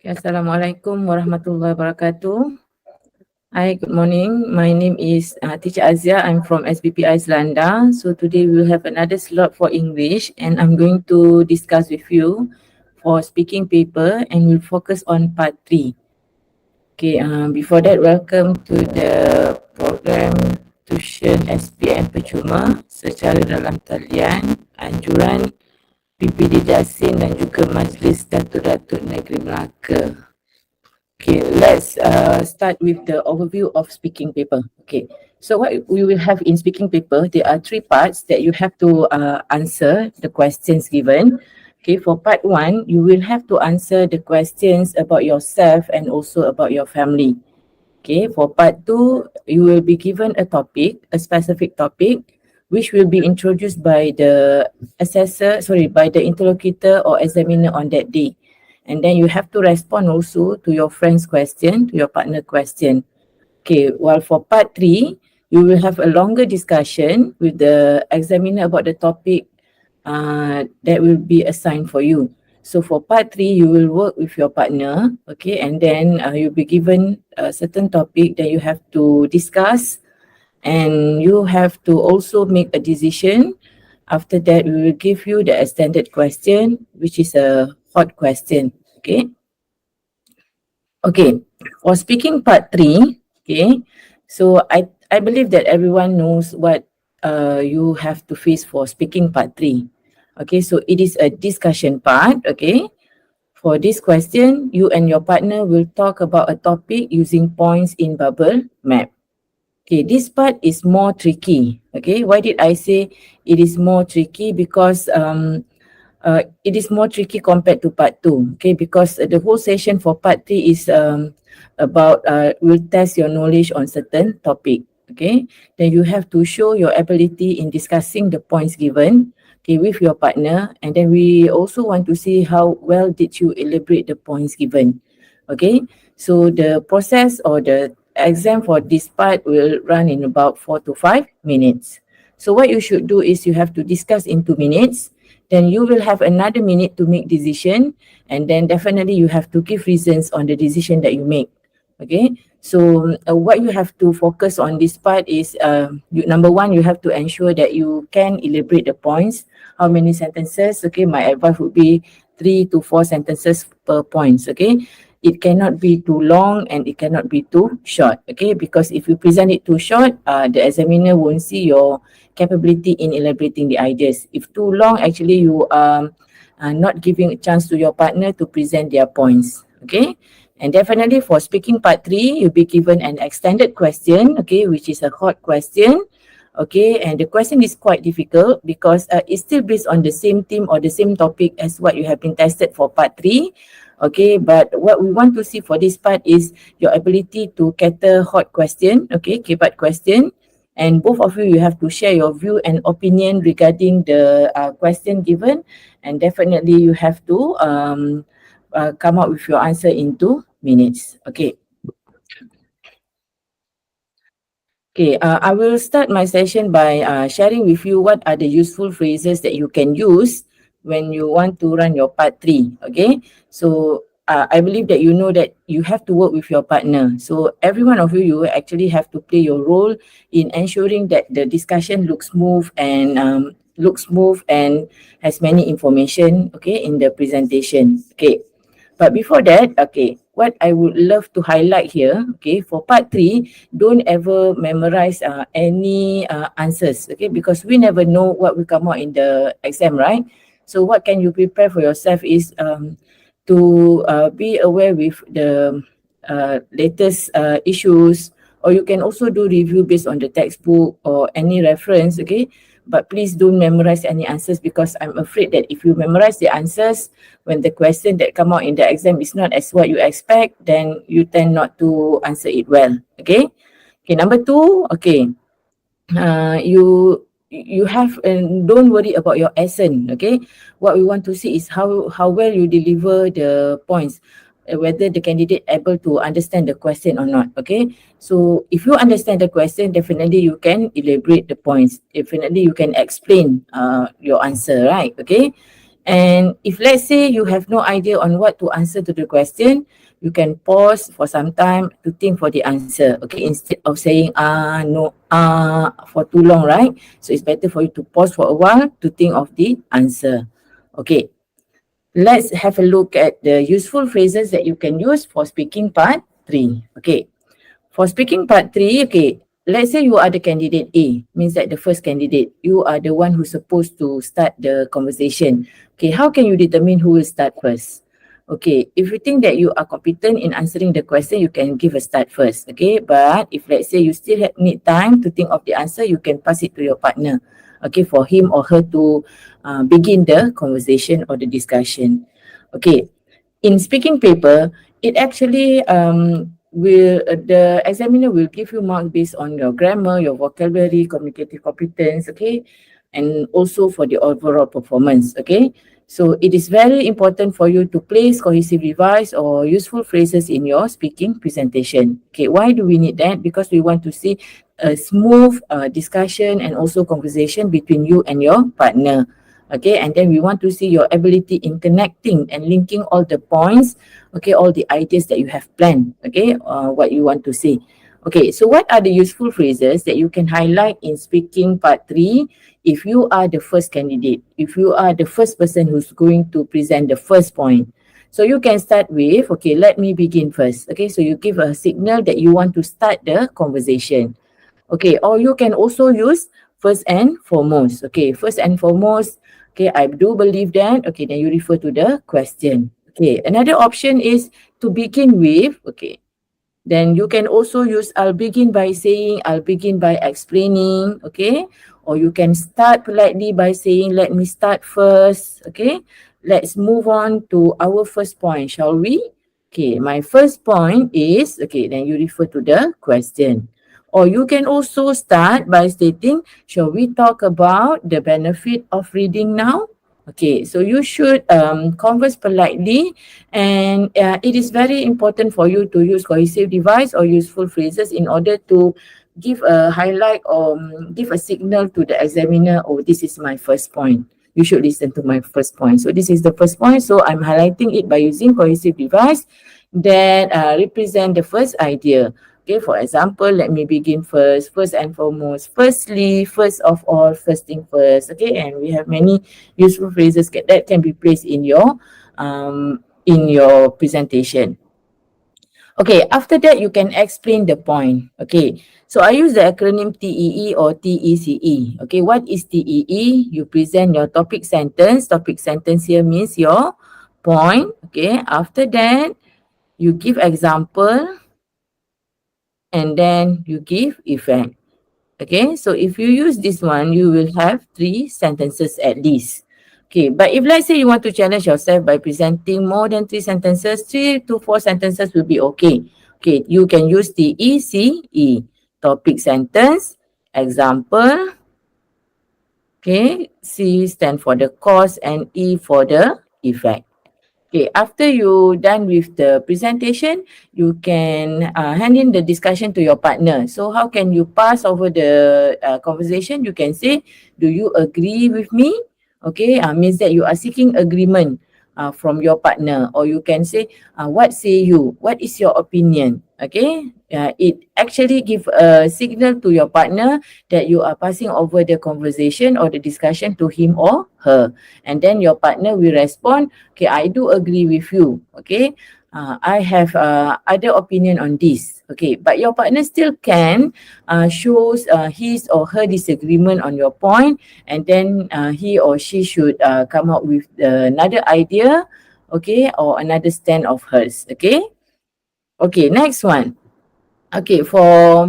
Assalamualaikum warahmatullahi wabarakatuh. Hi, good morning. My name is Teacher Aziah. I'm from SBPI Zelanda. So today we'll have another slot for English and I'm going to discuss with you for speaking paper and we'll focus on part 3. Okay, before that, welcome to the program Tuisyen SPM Percuma secara dalam talian, anjuran PPD Jasin dan juga Majlis Datuk-Datuk Negeri Melaka. Okay, let's start with the overview of speaking paper. Okay, so what we will have in speaking paper, there are 3 parts that you have to answer the questions given. Okay, for part 1, you will have to answer the questions about yourself and also about your family. Okay, for part 2, you will be given a topic, a specific topic, which will be introduced by the by the interlocutor or examiner on that day. And then you have to respond also to your friend's question, to your partner question. Okay, while for part 3, you will have a longer discussion with the examiner about the topic that will be assigned for you. So for part 3, you will work with your partner, okay, and then you'll be given a certain topic that you have to discuss and you have to also make a decision. After that, we will give you the extended question, which is a hot question, okay. Okay, for speaking part 3, okay, so I believe that everyone knows what you have to face for speaking part 3. Okay, so it is a discussion part, okay. For this question, you and your partner will talk about a topic using points in bubble map. Okay, this part is more tricky, okay. Why did I say it is more tricky? Because it is more tricky compared to part 2, okay, because the whole session for part 3 is about will test your knowledge on certain topic, okay. Then you have to show your ability in discussing the points given, okay, with your partner, and then we also want to see how well did you elaborate the points given, okay. So the process or the exam for this part will run in about 4 to 5 minutes. So what you should do is you have to discuss in 2 minutes, then you will have another minute to make decision, and then definitely you have to give reasons on the decision that you make, okay. So what you have to focus on this part is number 1, you have to ensure that you can elaborate the points. How many sentences? Okay, my advice would be 3 to 4 sentences per points, okay. It cannot be too long and it cannot be too short, okay, because if you present it too short, the examiner won't see your capability in elaborating the ideas. If too long, actually you are not giving a chance to your partner to present their points, okay. And definitely for speaking part 3, you'll be given an extended question, okay, which is a hot question, okay, and the question is quite difficult because it's still based on the same theme or the same topic as what you have been tested for part 3. Okay, but what we want to see for this part is your ability to cater hot question, okay, kebat question. And both of you have to share your view and opinion regarding the question given. And definitely you have to come up with your answer in 2 minutes, okay. Okay, I will start my session by sharing with you what are the useful phrases that you can use when you want to run your part 3, okay. So I believe that you know that you have to work with your partner. So every one of you, you actually have to play your role in ensuring that the discussion looks smooth and has many information, okay, in the presentation, okay. But before that, okay, what I would love to highlight here, okay, for part 3, don't ever memorize any answers, okay, because we never know what will come out in the exam, right? So what can you prepare for yourself is to be aware with the latest issues, or you can also do review based on the textbook or any reference, okay? But please don't memorize any answers, because I'm afraid that if you memorize the answers, when the question that come out in the exam is not as what you expect, then you tend not to answer it well, okay? Okay, number 2, okay, you have, and don't worry about your accent, okay? What we want to see is how well you deliver the points, whether the candidate able to understand the question or not, okay? So if you understand the question, definitely you can elaborate the points. Definitely you can explain your answer, right? Okay. And if let's say you have no idea on what to answer to the question, you can pause for some time to think for the answer. Okay, instead of saying no, for too long, right? So it's better for you to pause for a while to think of the answer. Okay, let's have a look at the useful phrases that you can use for speaking part 3. Okay, for speaking part 3, okay, let's say you are the candidate A, means that the first candidate, you are the one who's supposed to start the conversation. Okay, how can you determine who will start first? Okay, if you think that you are competent in answering the question, you can give a start first. Okay, but if let's say you still need time to think of the answer, you can pass it to your partner. Okay, for him or her to begin the conversation or the discussion. Okay, in speaking paper, it actually the examiner will give you marks based on your grammar, your vocabulary, communicative competence, okay, and also for the overall performance, okay. So it is very important for you to place cohesive device or useful phrases in your speaking presentation. Okay, why do we need that? Because we want to see a smooth discussion and also conversation between you and your partner. Okay, and then we want to see your ability in connecting and linking all the points, okay, all the ideas that you have planned, okay, what you want to say. Okay, so what are the useful phrases that you can highlight in speaking part 3 if you are the first candidate, if you are the first person who's going to present the first point? So you can start with, okay, let me begin first. Okay, so you give a signal that you want to start the conversation. Okay, or you can also use first and foremost. Okay, first and foremost, okay, I do believe that. Okay, then you refer to the question. Okay, another option is to begin with. Okay, then you can also use I'll begin by saying, I'll begin by explaining. Okay, or you can start politely by saying, let me start first. Okay, let's move on to our first point, shall we? Okay, my first point is, okay, then you refer to the question. Or you can also start by stating, shall we talk about the benefit of reading now? Okay, so you should converse politely, and it is very important for you to use cohesive device or useful phrases in order to give a highlight or give a signal to the examiner, oh, this is my first point. You should listen to my first point. So this is the first point, so I'm highlighting it by using cohesive device that represent the first idea. Okay, for example, let me begin first and foremost, firstly, first of all, first thing first. Okay, and we have many useful phrases that can be placed in your presentation. Okay, after that, you can explain the point. Okay, so I use the acronym TEE or TECE. Okay, what is TEE? You present your topic sentence. Topic sentence here means your point. Okay, after that, you give example, and then you give effect. Okay, so if you use this one, you will have 3 sentences at least. Okay, but if let's say you want to challenge yourself by presenting more than 3 sentences, 3 to 4 sentences will be okay. Okay, you can use the ECE, topic sentence, example. Okay, C stand for the cause and E for the effect. Okay, after you done with the presentation, you can hand in the discussion to your partner. So how can you pass over the conversation? You can say, do you agree with me? Okay, means that you are seeking agreement from your partner. Or you can say, what say you? What is your opinion? Okay, it actually give a signal to your partner that you are passing over the conversation or the discussion to him or her. And then your partner will respond, okay, I do agree with you. Okay, I have other opinion on this. Okay, but your partner still can shows his or her disagreement on your point, and then he or she should come up with another idea, okay, or another stand of hers. Okay, okay, next one. Okay, for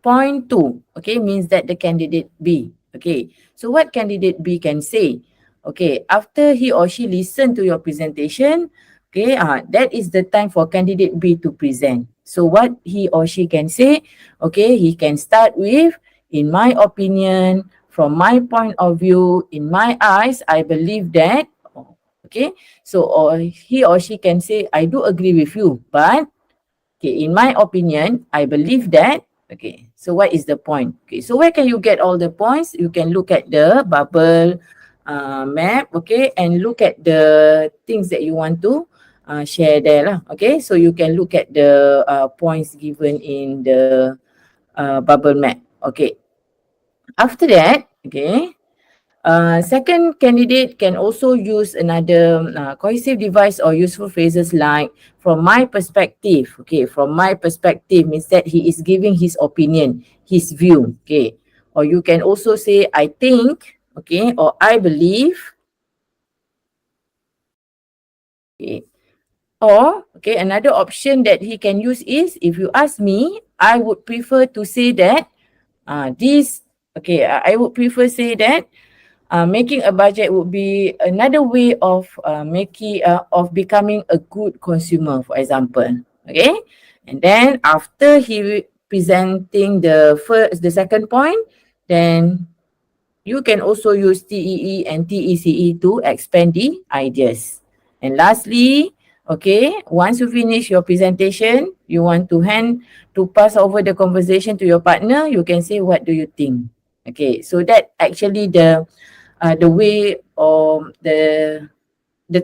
point 2, okay, means that the candidate B. Okay, so what candidate B can say? Okay, after he or she listen to your presentation, okay, that is the time for candidate B to present. So what he or she can say? Okay, he can start with, in my opinion, from my point of view, in my eyes, I believe that. Okay, so or he or she can say, I do agree with you, but okay, in my opinion, I believe that. Okay, so what is the point? Okay, so where can you get all the points? You can look at the bubble map, okay, and look at the things that you want to share there lah, okay. So you can look at the points given in the bubble map, okay. After that, okay, second candidate can also use another cohesive device or useful phrases like from my perspective. Okay, from my perspective means that he is giving his opinion, his view. Okay, or you can also say I think, okay, or I believe. Okay, or okay, another option that he can use is if you ask me, I would prefer to say that this. Okay, I would prefer say that making a budget would be another way of becoming a good consumer, for example. Okay, and then after he presenting the second point, then you can also use TEE and TECE to expand the ideas. And lastly, okay, once you finish your presentation, you want to pass over the conversation to your partner, you can say, what do you think? Okay, so that actually the way or the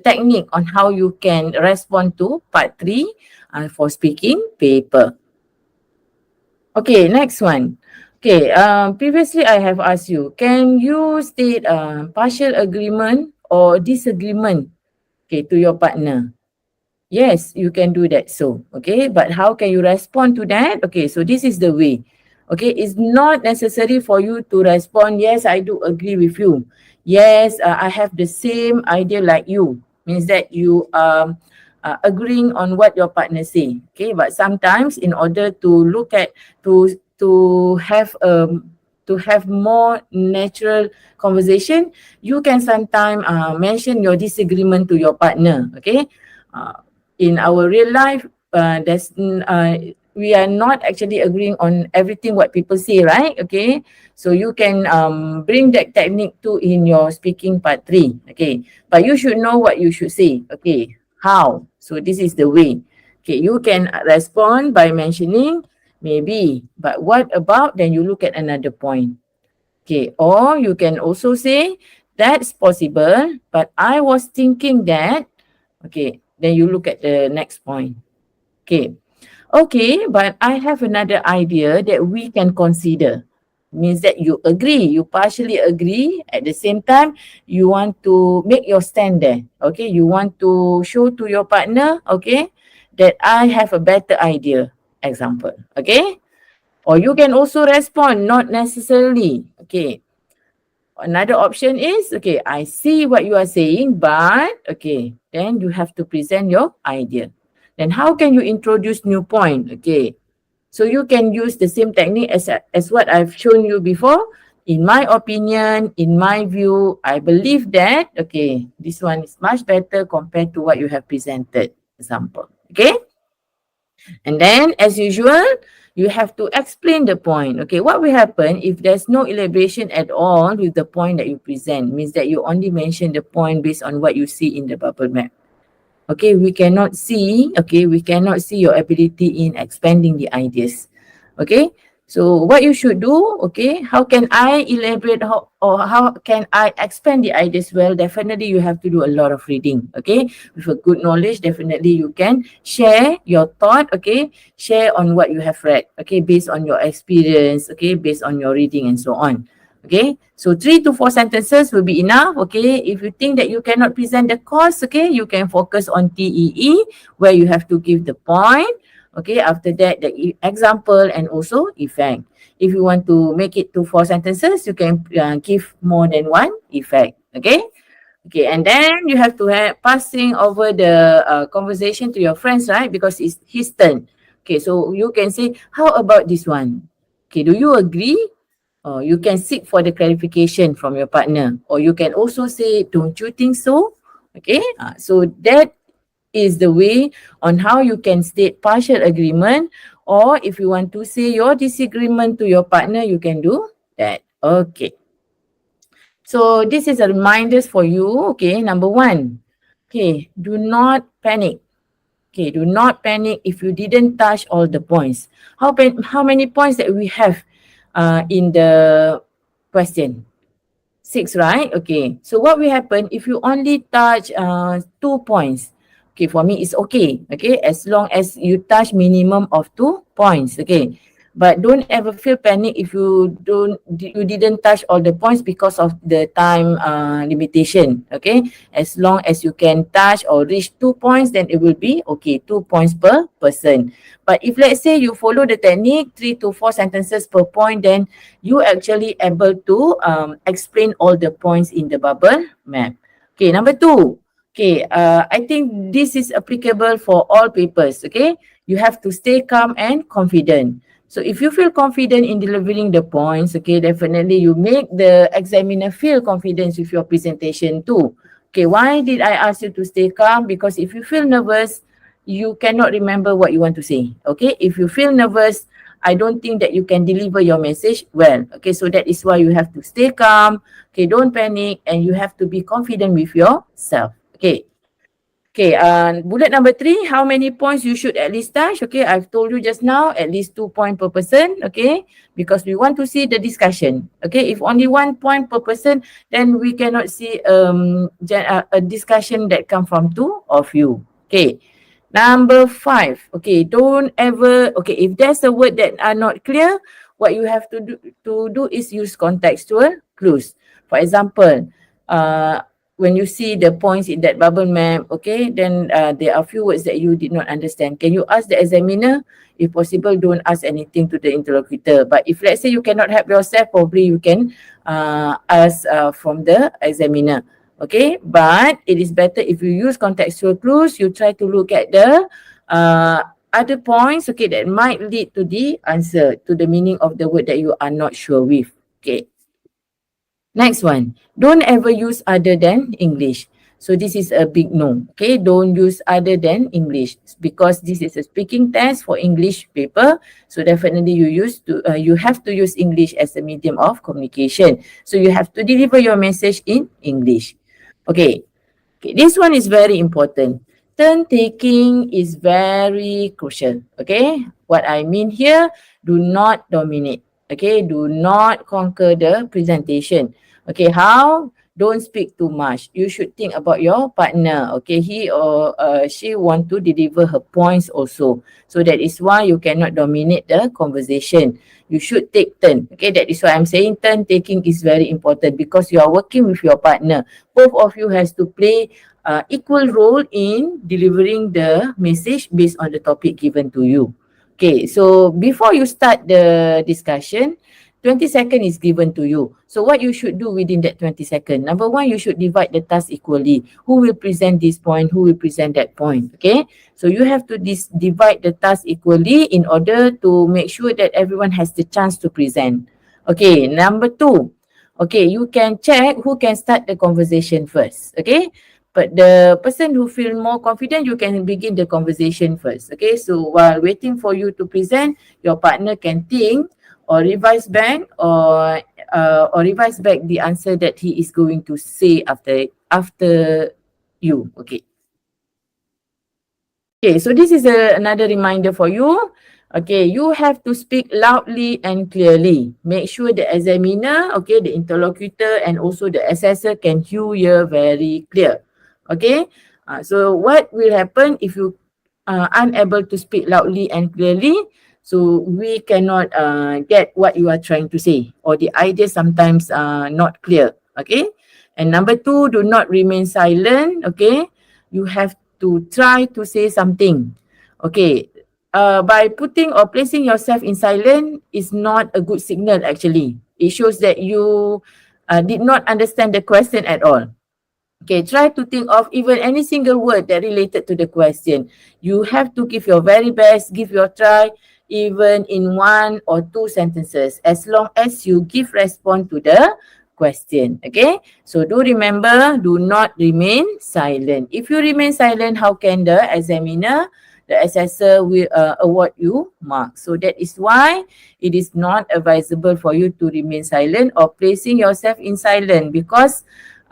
technique on how you can respond to part 3 for speaking paper. Okay, next one. Okay, previously I have asked you, can you state partial agreement or disagreement, okay, to your partner? Yes, you can do that so, okay, but how can you respond to that? Okay, so this is the way. Okay, it's not necessary for you to respond, yes, I do agree with you. Yes, I have the same idea like you. Means that you agreeing on what your partner say. Okay, but sometimes in order to look at to have more natural conversation, you can sometimes mention your disagreement to your partner. Okay, in our real life, we are not actually agreeing on everything what people say, right? Okay, so you can bring that technique too in your speaking part 3. Okay, but you should know what you should say. Okay, how? So this is the way. Okay, you can respond by mentioning maybe, but what about, then you look at another point. Okay, or you can also say that's possible, but I was thinking that. Okay, then you look at the next point. Okay. Okay, but I have another idea that we can consider. Means that you agree, you partially agree. At the same time, you want to make your stand there. Okay, you want to show to your partner, okay, that I have a better idea. Example, okay? Or you can also respond, not necessarily. Okay. Another option is, okay, I see what you are saying, but, okay, then you have to present your idea. Then how can you introduce new point? Okay, so you can use the same technique as what I've shown you before. In my opinion, in my view, I believe that, okay, this one is much better compared to what you have presented, example, okay? And then, as usual, you have to explain the point. Okay, what will happen if there's no elaboration at all with the point that you present? Means that you only mention the point based on what you see in the bubble map. Okay, we cannot see your ability in expanding the ideas. Okay, so what you should do, okay, how can I elaborate how can I expand the ideas? Well, definitely you have to do a lot of reading. Okay, with a good knowledge, definitely you can share your thought. Okay, share on what you have read. Okay, based on your experience. Okay, based on your reading and so on. Okay, so 3 to 4 sentences will be enough. Okay, if you think that you cannot present the cause, okay, you can focus on TEE where you have to give the point. Okay, after that, the example and also effect. If you want to make it to 4 sentences, you can give more than one effect. Okay, okay, and then you have to have passing over the conversation to your friends, right? Because it's his turn. Okay, so you can say, how about this one? Okay, do you agree? Or you can seek for the clarification from your partner. Or you can also say, don't you think so? Okay, so that is the way on how you can state partial agreement. Or if you want to say your disagreement to your partner, you can do that. Okay. So this is a reminders for you. Okay, number 1. Okay, do not panic. Okay, do not panic if you didn't touch all the points. How many points that we have in the question? 6, right? Okay. So what will happen if you only touch 2 points? Okay, for me it's okay. Okay, as long as you touch minimum of 2 points. Okay. But don't ever feel panic if you didn't touch all the points because of the time limitation. Okay. As long as you can touch or reach 2 points, then it will be okay. 2 points per person. But if let's say you follow the technique, 3 to 4 sentences per point, then you actually able to explain all the points in the bubble map. Okay, number 2. Okay, I think this is applicable for all papers. Okay, you have to stay calm and confident. So if you feel confident in delivering the points, okay, definitely you make the examiner feel confident with your presentation too. Okay, why did I ask you to stay calm? Because if you feel nervous, you cannot remember what you want to say. Okay, if you feel nervous, I don't think that you can deliver your message well. Okay, so that is why you have to stay calm. Okay, don't panic, and you have to be confident with yourself. Okay. Okay, bullet number 3, how many points you should at least touch? Okay, I've told you just now, at least 2 points per person. Okay, because we want to see the discussion. Okay, if only 1 point per person, then we cannot see a discussion that come from 2 of you. Okay. Number 5, okay, don't ever, okay, if there's a word that are not clear, what you have to do is use contextual clues. For example, when you see the points in that bubble map, okay, then there are few words that you did not understand. Can you ask the examiner? If possible, don't ask anything to the interlocutor. But if let's say you cannot help yourself, probably you can ask from the examiner. Okay, but it is better if you use contextual clues, you try to look at the other points, okay, that might lead to the answer, to the meaning of the word that you are not sure with. Okay. Next one, don't ever use other than English. So this is a big no. Okay, don't use other than English because this is a speaking test for English paper. So definitely you have to use English as a medium of communication. So you have to deliver your message in English. Okay. Okay, this one is very important. Turn taking is very crucial. Okay, what I mean here, do not dominate. Okay, do not conquer the presentation. Okay, how? Don't speak too much. You should think about your partner. Okay, he or she want to deliver her points also. So that is why you cannot dominate the conversation. You should take turn. Okay, that is why I'm saying turn taking is very important because you are working with your partner. Both of you has to play equal role in delivering the message based on the topic given to you. Okay, so before you start the discussion, 20 seconds is given to you. So what you should do within that 20 seconds? Number 1, you should divide the task equally. Who will present this point? Who will present that point? Okay, so you have to divide the task equally in order to make sure that everyone has the chance to present. Okay, number 2, okay, you can check who can start the conversation first. Okay, but the person who feel more confident, you can begin the conversation first. Okay, so while waiting for you to present, your partner can think or revise back or revise back the answer that he is going to say after you. Okay. Okay, so this is another reminder for you. Okay, you have to speak loudly and clearly. Make sure the examiner, okay, the interlocutor and also the assessor can hear very clear. Okay, so what will happen if you are unable to speak loudly and clearly? So we cannot get what you are trying to say, or the idea sometimes not clear. Okay, and number 2, do not remain silent. Okay, you have to try to say something. Okay, by putting or placing yourself in silent is not a good signal actually. It shows that you did not understand the question at all. Okay, try to think of even any single word that related to the question. You have to give your very best, give your try, even in 1 or 2 sentences, as long as you give response to the question. Okay, so do remember, do not remain silent. If you remain silent, how can the examiner, the assessor will award you marks? So that is why it is not advisable for you to remain silent or placing yourself in silent, because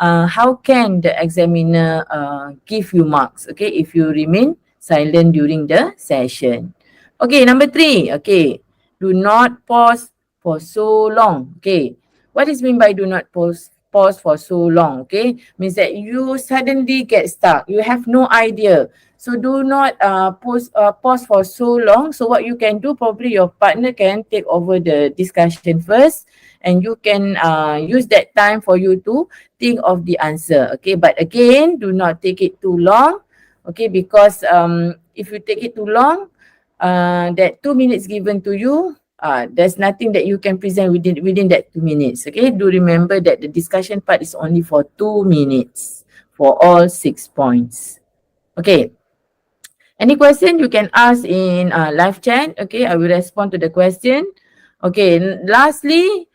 how can the examiner give you marks, okay, if you remain silent during the session? Okay, number 3, okay, do not pause for so long. Okay, what is mean by do not pause pause for so long, okay? Means that you suddenly get stuck. You have no idea. So do not pause for so long. So what you can do, probably your partner can take over the discussion first, and you can use that time for you to think of the answer, okay? But again, do not take it too long, okay? Because if you take it too long, that 2 minutes given to you, there's nothing that you can present within that 2 minutes. Okay, do remember that the discussion part is only for 2 minutes for all 6 points. Okay, any question you can ask in live chat. Okay, I will respond to the question. Okay, lastly,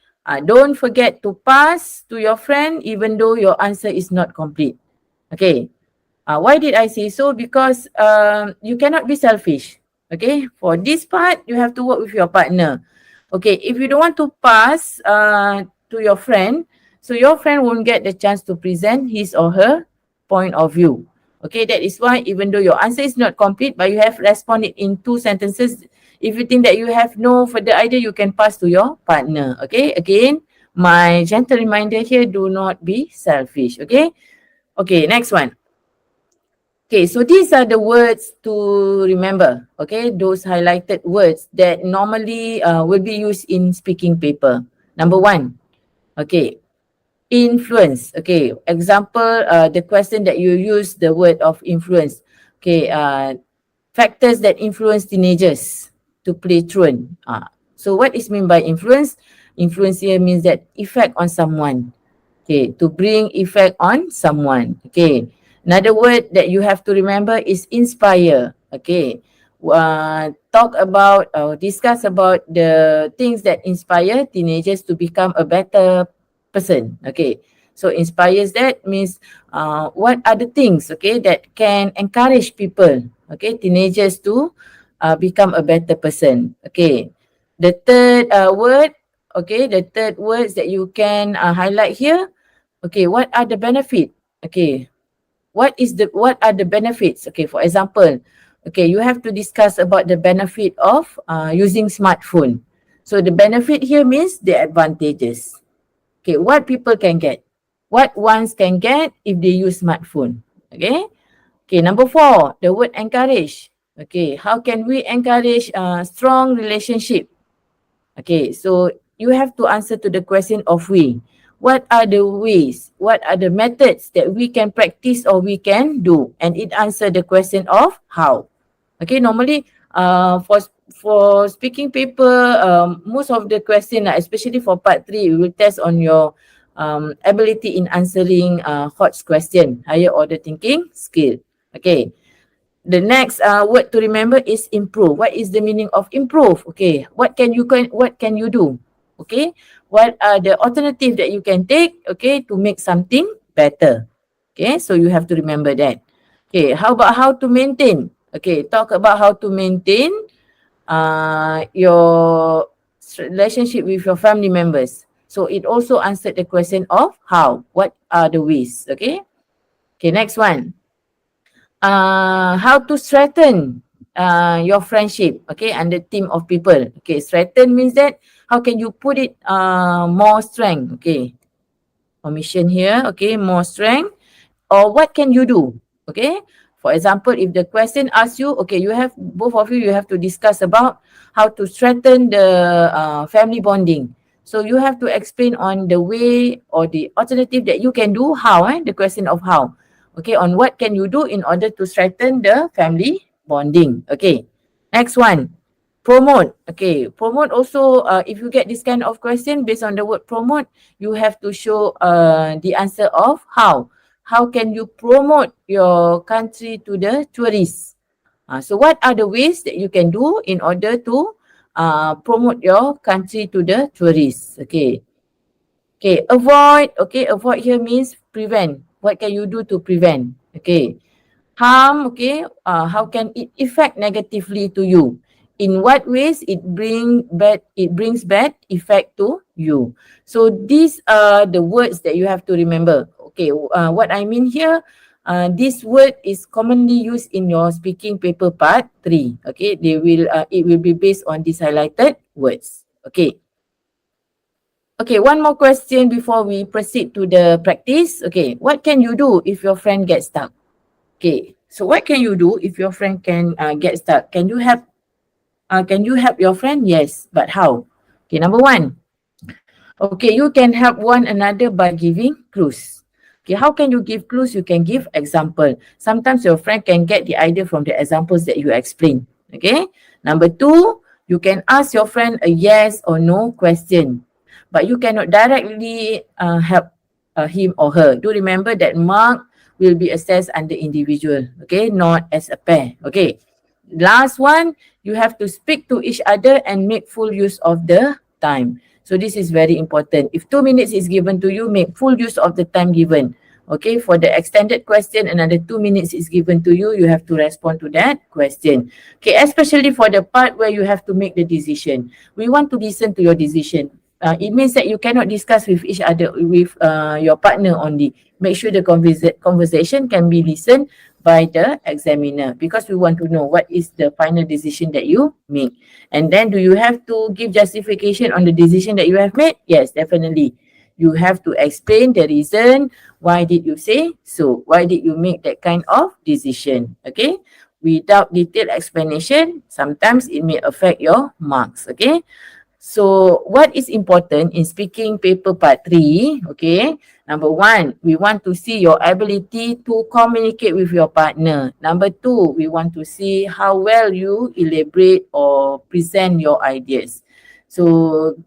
don't forget to pass to your friend even though your answer is not complete. Okay, why did I say so? Because you cannot be selfish. Okay, for this part, you have to work with your partner. Okay, if you don't want to pass to your friend, so your friend won't get the chance to present his or her point of view. Okay, that is why even though your answer is not complete, but you have responded in 2 sentences, if you think that you have no further idea, you can pass to your partner. Okay, again, my gentle reminder here, do not be selfish. Okay, okay, next one. Okay, so these are the words to remember, okay? Those highlighted words that normally will be used in speaking paper. Number 1, okay, influence. Okay, example, the question that you use the word of influence. Okay, factors that influence teenagers to play truant. So what is meant by influence? Influence here means that effect on someone. Okay, to bring effect on someone. Okay, another word that you have to remember is inspire. Okay, talk about or discuss about the things that inspire teenagers to become a better person. Okay, so inspires, that means what are the things, okay, that can encourage people, okay, teenagers to become a better person. Okay, the third word, okay, the third words that you can highlight here. Okay, what are the benefit? Okay, what are the benefits? Okay, for example, okay, you have to discuss about the benefit of using smartphone. So the benefit here means the advantages. Okay, what people can get, what ones can get if they use smartphone. Okay, okay, number 4, the word encourage. Okay, how can we encourage strong relationship? Okay, so you have to answer to the question of we. What are the ways? What are the methods that we can practice or we can do? And it answer the question of how. Okay, normally for speaking paper, most of the question, especially for part 3, we will test on your ability in answering HOTS question, higher order thinking skill. Okay. The next word to remember is improve. What is the meaning of improve? Okay, what can you do? Okay, what are the alternative that you can take, okay, to make something better? Okay, so you have to remember that. Okay, how about how to maintain? Okay, talk about how to maintain your relationship with your family members. So it also answered the question of how. What are the ways? Okay. Okay, next one. How to strengthen your friendship, okay, under team of people. Okay, strengthen means that how can you put it more strength, okay, omission here, okay, more strength, or what can you do, okay. For example, if the question asks you, okay, you have, both of you have to discuss about how to strengthen the family bonding. So you have to explain on the way or the alternative that you can do, how, the question of how. Okay, on what can you do in order to strengthen the family bonding. Okay, next one, promote. Okay, promote also, if you get this kind of question based on the word promote, you have to show the answer of how. How can you promote your country to the tourists? So what are the ways that you can do in order to promote your country to the tourists? Okay. Okay, avoid. Okay, avoid here means prevent. What can you do to prevent? Okay. Harm, okay, how can it affect negatively to you? In what ways it brings bad effect to you? So these are the words that you have to remember. Okay, what I mean here, this word is commonly used in your speaking paper part 3. Okay, it will be based on these highlighted words. Okay. Okay, one more question before we proceed to the practice. Okay, what can you do if your friend gets stuck? Okay, so what can you do if your friend can get stuck? Can you help? Can you help your friend? Yes, but how? Okay, number one. Okay, you can help one another by giving clues. Okay, how can you give clues? You can give example. Sometimes your friend can get the idea from the examples that you explain. Okay. Number two, you can ask your friend a yes or no question, but you cannot directly help him or her. Do remember that mark will be assessed under individual. Okay, not as a pair. Okay. Last one, you have to speak to each other and make full use of the time. So this is very important. If 2 minutes is given to you, make full use of the time given. Okay, for the extended question, another 2 minutes is given to you. You have to respond to that question. Okay, especially for the part where you have to make the decision. We want to listen to your decision. It means that you cannot discuss with each other, with your partner only. Make sure the conversation can be listened by the examiner, because we want to know what is the final decision that you make. And then do you have to give justification on the decision that you have made? Yes, definitely. You have to explain the reason. Why did you say so? Why did you make that kind of decision? Okay. Without detailed explanation, sometimes it may affect your marks. Okay. So what is important in speaking paper part 3? Okay. Number one, we want to see your ability to communicate with your partner. Number two, we want to see how well you elaborate or present your ideas. So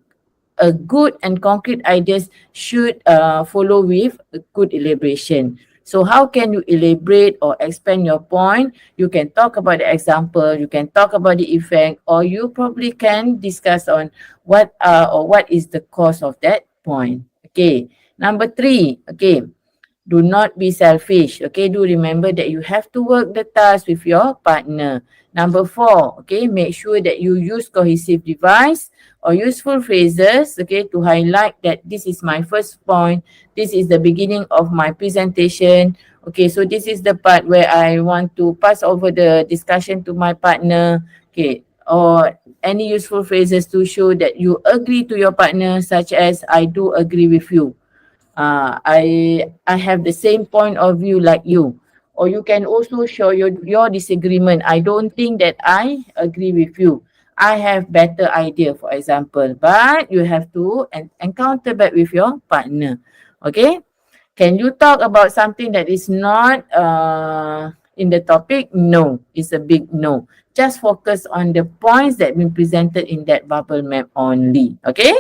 a good and concrete ideas should follow with a good elaboration. So how can you elaborate or expand your point? You can talk about the example, you can talk about the effect, or you probably can discuss on what is the cause of that point. Okay. Number 3, okay. Do not be selfish. Okay, do remember that you have to work the task with your partner. Number 4, okay, make sure that you use cohesive device or useful phrases, okay, to highlight that this is my first point, this is the beginning of my presentation. Okay, so this is the part where I want to pass over the discussion to my partner. Okay, or any useful phrases to show that you agree to your partner, such as I do agree with you. I have the same point of view like you. Or you can also show your disagreement. I don't think that I agree with you. I have better idea, for example. But you have to encounter back with your partner. Okay? Can you talk about something that is not in the topic? No. It's a big no. Just focus on the points that been presented in that bubble map only. Okay?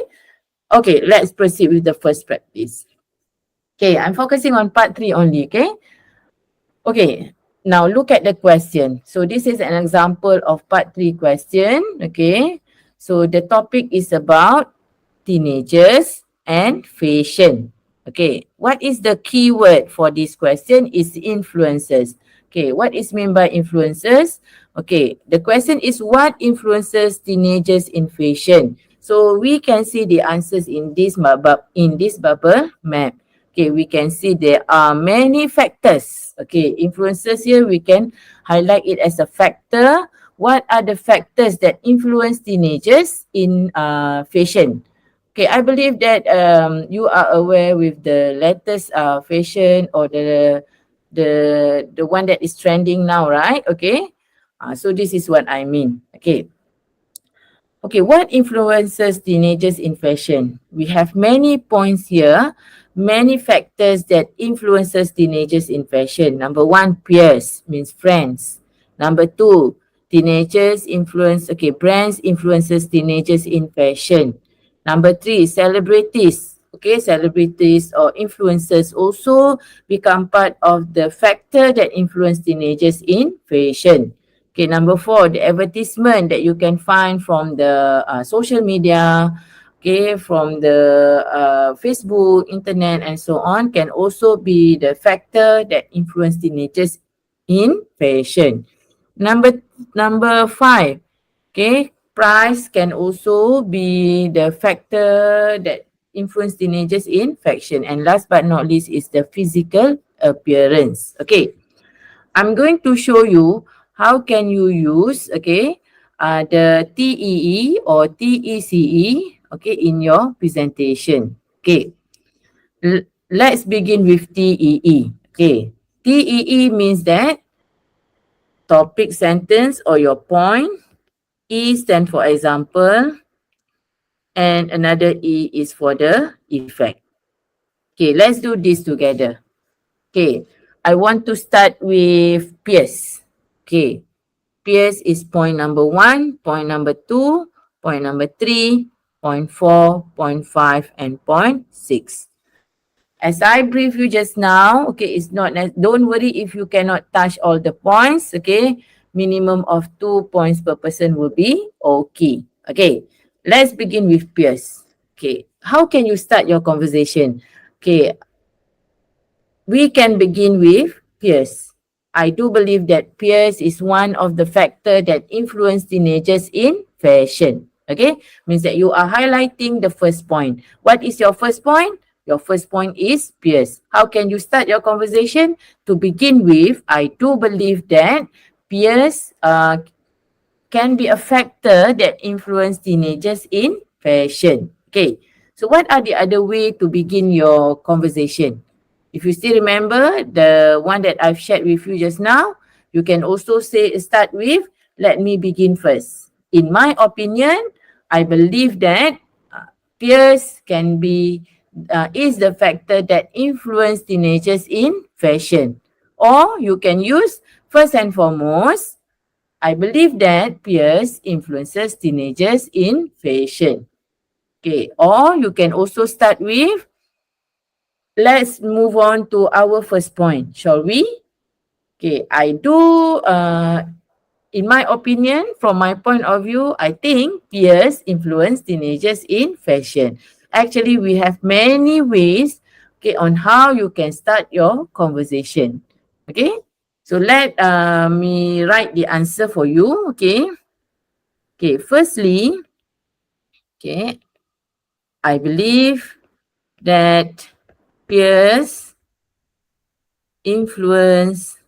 Okay, let's proceed with the first practice. Okay, I'm focusing on part 3 only, okay? Okay, now look at the question. So this is an example of part 3 question, okay? So the topic is about teenagers and fashion. Okay, what is the key word for this question is influences. Okay, what is meant by influences? Okay, the question is what influences teenagers in fashion? So we can see the answers in this bubble map. Okay, we can see there are many factors. Okay, influences here, we can highlight it as a factor. What are the factors that influence teenagers in fashion? Okay, I believe that you are aware with the latest fashion or the one that is trending now, right? Okay, so this is what I mean. Okay. Okay, what influences teenagers in fashion? We have many points here, many factors that influences teenagers in fashion. Number 1, peers, means friends. Number 2, brands influences teenagers in fashion. Number 3, celebrities. Okay, celebrities or influencers also become part of the factor that influence teenagers in fashion. Okay, number 4, the advertisement that you can find from the social media, okay, from the Facebook, internet, and so on, can also be the factor that influence teenagers in fashion. Number 5, okay, price can also be the factor that influence teenagers in fashion. And last but not least is the physical appearance. Okay. I'm going to show you how can you use, okay, the TEE or TECE okay, in your presentation. Okay, let's begin with TEE. Okay, TEE means that topic sentence or your point. E stand for example, and another E is for the effect. Okay, let's do this together. Okay, I want to start with peers. Okay, peers is point number 1, point number 2, point number 3, point 4, point 5, and point 6. As I briefed you just now, okay, it's not, don't worry if you cannot touch all the points, okay. Minimum of 2 points per person will be okay. Okay, let's begin with peers. Okay, how can you start your conversation? Okay, we can begin with peers. I do believe that peers is one of the factor that influence teenagers in fashion. Okay, means that you are highlighting the first point. What is your first point? Your first point is peers. How can you start your conversation? To begin with, I do believe that peers can be a factor that influence teenagers in fashion. Okay, so what are the other way to begin your conversation? If you still remember the one that I've shared with you just now, you can also start with, let me begin first. In my opinion, I believe that peers can be, is the factor that influence teenagers in fashion. Or you can use, first and foremost, I believe that peers influences teenagers in fashion. Okay, or you can also start with, let's move on to our first point, shall we? Okay, I do, in my opinion, from my point of view, I think peers influence teenagers in fashion. Actually, we have many ways, okay, on how you can start your conversation. Okay, so let me write the answer for you. Okay, okay. Firstly, okay, I believe that peers influence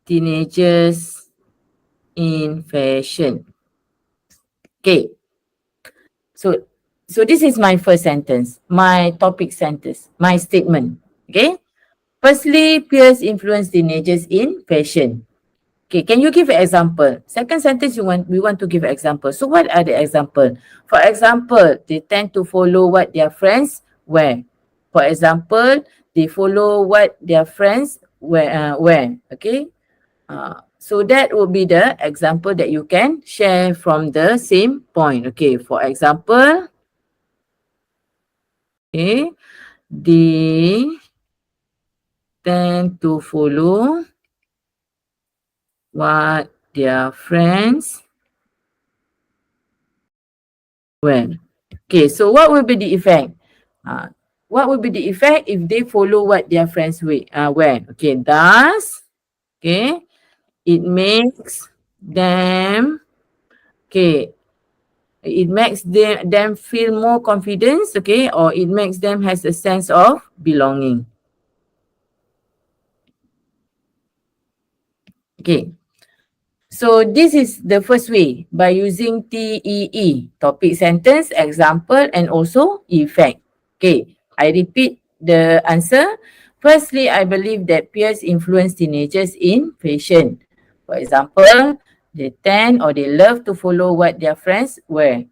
teenagers in fashion. Okay. So this is my first sentence, my topic sentence, my statement. Okay. Firstly, peers influence teenagers in fashion. Okay, can you give an example? Second sentence, we want to give an example. So what are the example? For example, they tend to follow what their friends wear. For example, they follow what their friends wear. Okay. So that would be the example that you can share from the same point. Okay, for example, okay, they tend to follow what their friends wear. Okay, so what will be the effect? What will be the effect if they follow what their friends wear? Okay, thus, okay, it makes them, okay, it makes them feel more confidence, okay, or it makes them has a sense of belonging. Okay, so this is the first way by using TEE, topic sentence, example, and also effect. Okay, I repeat the answer. Firstly, I believe that peers influence teenagers in fashion. For example, they tend or they love to follow what their friends wear.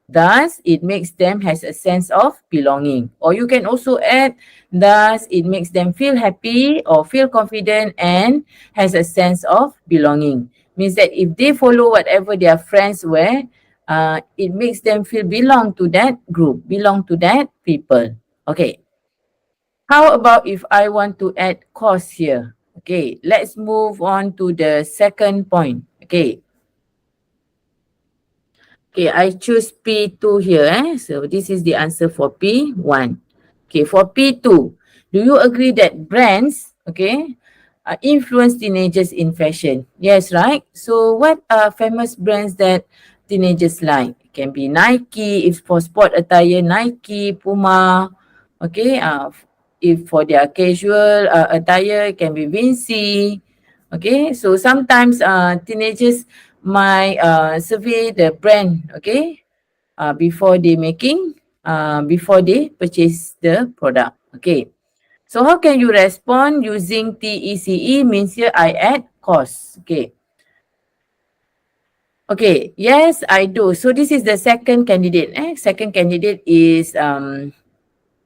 Thus, it makes them has a sense of belonging. Or you can also add, thus, it makes them feel happy or feel confident and has a sense of belonging. Means that if they follow whatever their friends wear, it makes them feel belong to that group, belong to that people. Okay. How about if I want to add cause here? Okay, let's move on to the second point. Okay. Okay, I choose P2 here. So this is the answer for P1. Okay, for P2, do you agree that brands, okay, influence teenagers in fashion? Yes, right? So what are famous brands that teenagers like? It can be Nike, if for sport attire, Nike, Puma, okay. If for their casual attire, it can be Vinci. Okay, so sometimes teenagers might survey the brand, okay, before they purchase the product. Okay. So how can you respond using TECE? Means here I add cost. Okay. Okay, yes, I do. So this is the second candidate. Second candidate is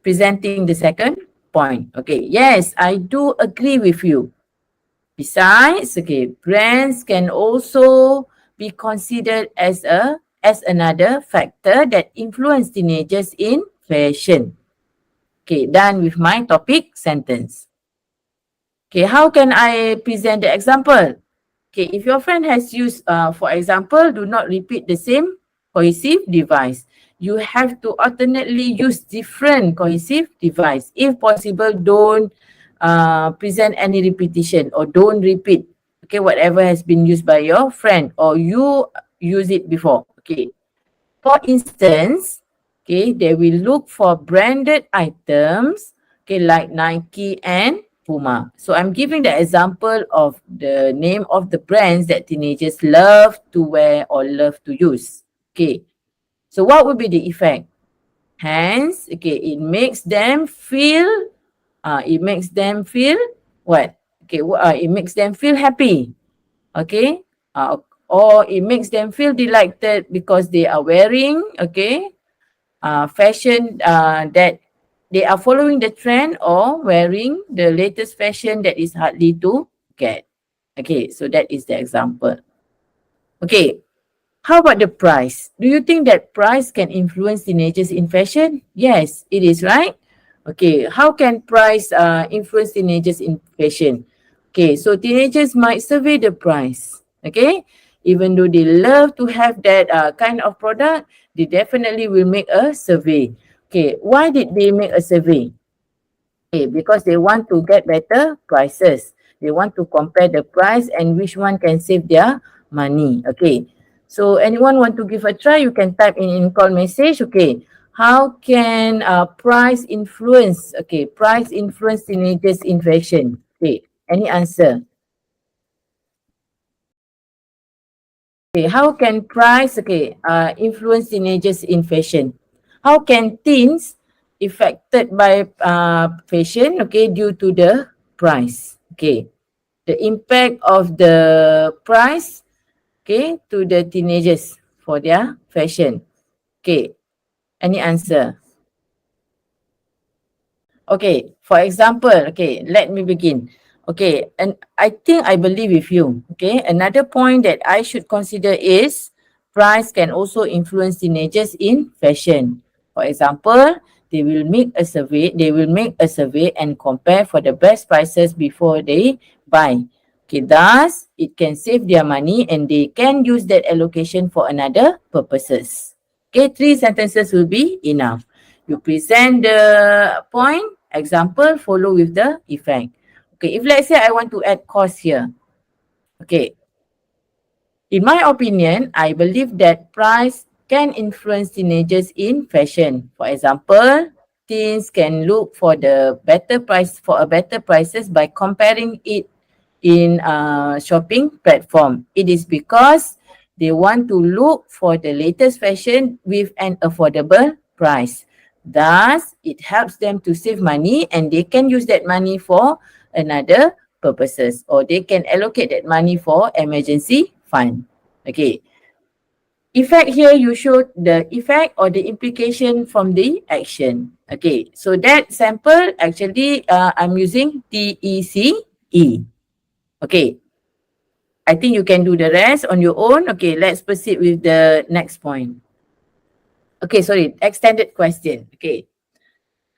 presenting the second point. Okay, yes, I do agree with you. Besides, okay, brands can also be considered as another factor that influence teenagers in fashion. Okay, done with my topic sentence. Okay, how can I present the example? Okay, if your friend has used, for example, do not repeat the same cohesive device. You have to alternately use different cohesive device. If possible, don't present any repetition or don't repeat, okay, whatever has been used by your friend or you use it before. Okay, for instance, okay, they will look for branded items, okay, like Nike and Puma. So I'm giving the example of the name of the brands that teenagers love to wear or love to use. Okay, so what would be the effect? Hence, okay, it makes them feel what? Okay, it makes them feel happy. Okay, or it makes them feel delighted because they are wearing, okay, fashion that they are following the trend or wearing the latest fashion that is hardly to get. Okay, so that is the example. Okay, how about the price? Do you think that price can influence teenagers in fashion? Yes, it is, right? Okay, how can price influence teenagers in fashion? Okay, so teenagers might survey the price. Okay, even though they love to have that kind of product, they definitely will make a survey. Okay, why did they make a survey? Okay, because they want to get better prices. They want to compare the price and which one can save their money. Okay, so anyone want to give a try? You can type in call message. Okay, how can price influence? Okay, price influence teenagers in fashion. Okay, any answer? Okay, how can price influence teenagers in fashion? How can teens affected by fashion, okay, due to the price? Okay, the impact of the price, okay, to the teenagers for their fashion. Okay, any answer? Okay, for example, okay, let me begin. Okay, and I think I believe with you. Okay, another point that I should consider is price can also influence teenagers in fashion. For example, they will make a survey and compare for the best prices before they buy. Okay, thus it can save their money and they can use that allocation for another purposes. Okay, 3 sentences will be enough. You present the point, example, follow with the effect. Okay, if let's say I want to add cost here. Okay, in my opinion, I believe that price can influence teenagers in fashion. For example, teens can look for the better price for a better prices by comparing it in a shopping platform. It is because they want to look for the latest fashion with an affordable price. Thus, it helps them to save money and they can use that money for another purposes or they can allocate that money for emergency fund. Okay. Effect here, you show the effect or the implication from the action. Okay. So that sample actually I'm using TECE. Okay. I think you can do the rest on your own. Okay, let's proceed with the next point. Okay, sorry, extended question. Okay.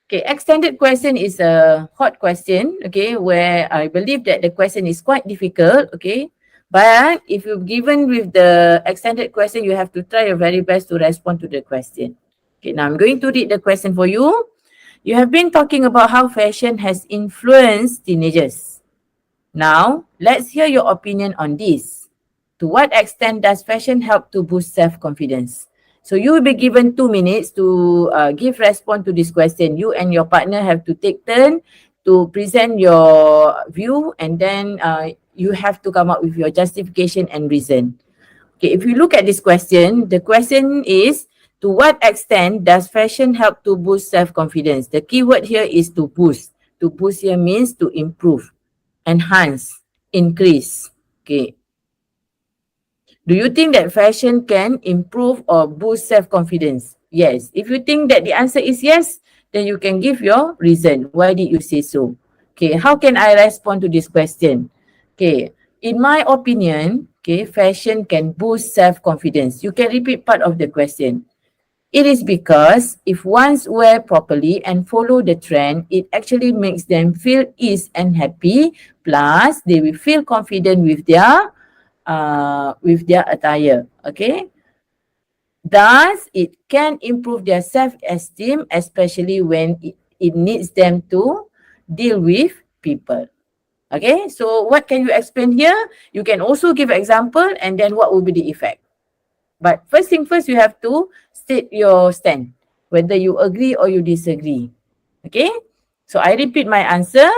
Okay, extended question is a hot question, okay, where I believe that the question is quite difficult, okay. But if you're given with the extended question, you have to try your very best to respond to the question. Okay, now I'm going to read the question for you. You have been talking about how fashion has influenced teenagers. Now, let's hear your opinion on this. To what extent does fashion help to boost self-confidence? So you will be given 2 minutes to give response to this question. You and your partner have to take turn to present your view and then you have to come up with your justification and reason. Okay, if you look at this question, the question is, To what extent does fashion help to boost self-confidence? The key word here is to boost. To boost here means to improve, enhance, increase. Okay. Do you think that fashion can improve or boost self-confidence? Yes. If you think that the answer is yes, then you can give your reason. Why did you say so? Okay. How can I respond to this question? Okay. In my opinion, okay, fashion can boost self-confidence. You can repeat part of the question. It is because if one's wear properly and follow the trend, it actually makes them feel ease and happy. Plus, they will feel confident with their attire. Okay. Thus, it can improve their self-esteem, especially when it needs them to deal with people. Okay. So, what can you explain here? You can also give example and then what will be the effect. But first thing first, you have to state your stand, whether you agree or you disagree. Okay. So, I repeat my answer.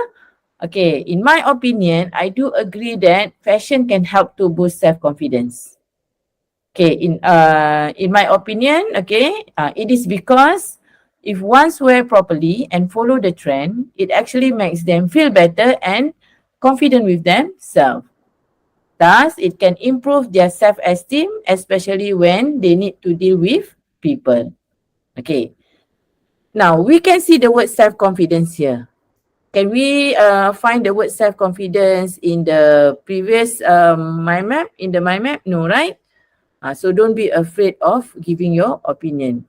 Okay, in my opinion, I do agree that fashion can help to boost self-confidence. Okay, in my opinion, okay, it is because if one's wear properly and follow the trend, it actually makes them feel better and confident with themselves. Thus, it can improve their self-esteem, especially when they need to deal with people. Okay. Now, we can see the word self-confidence here. Can we find the word self-confidence in the previous mind map? In the mind map? No, right? So don't be afraid of giving your opinion.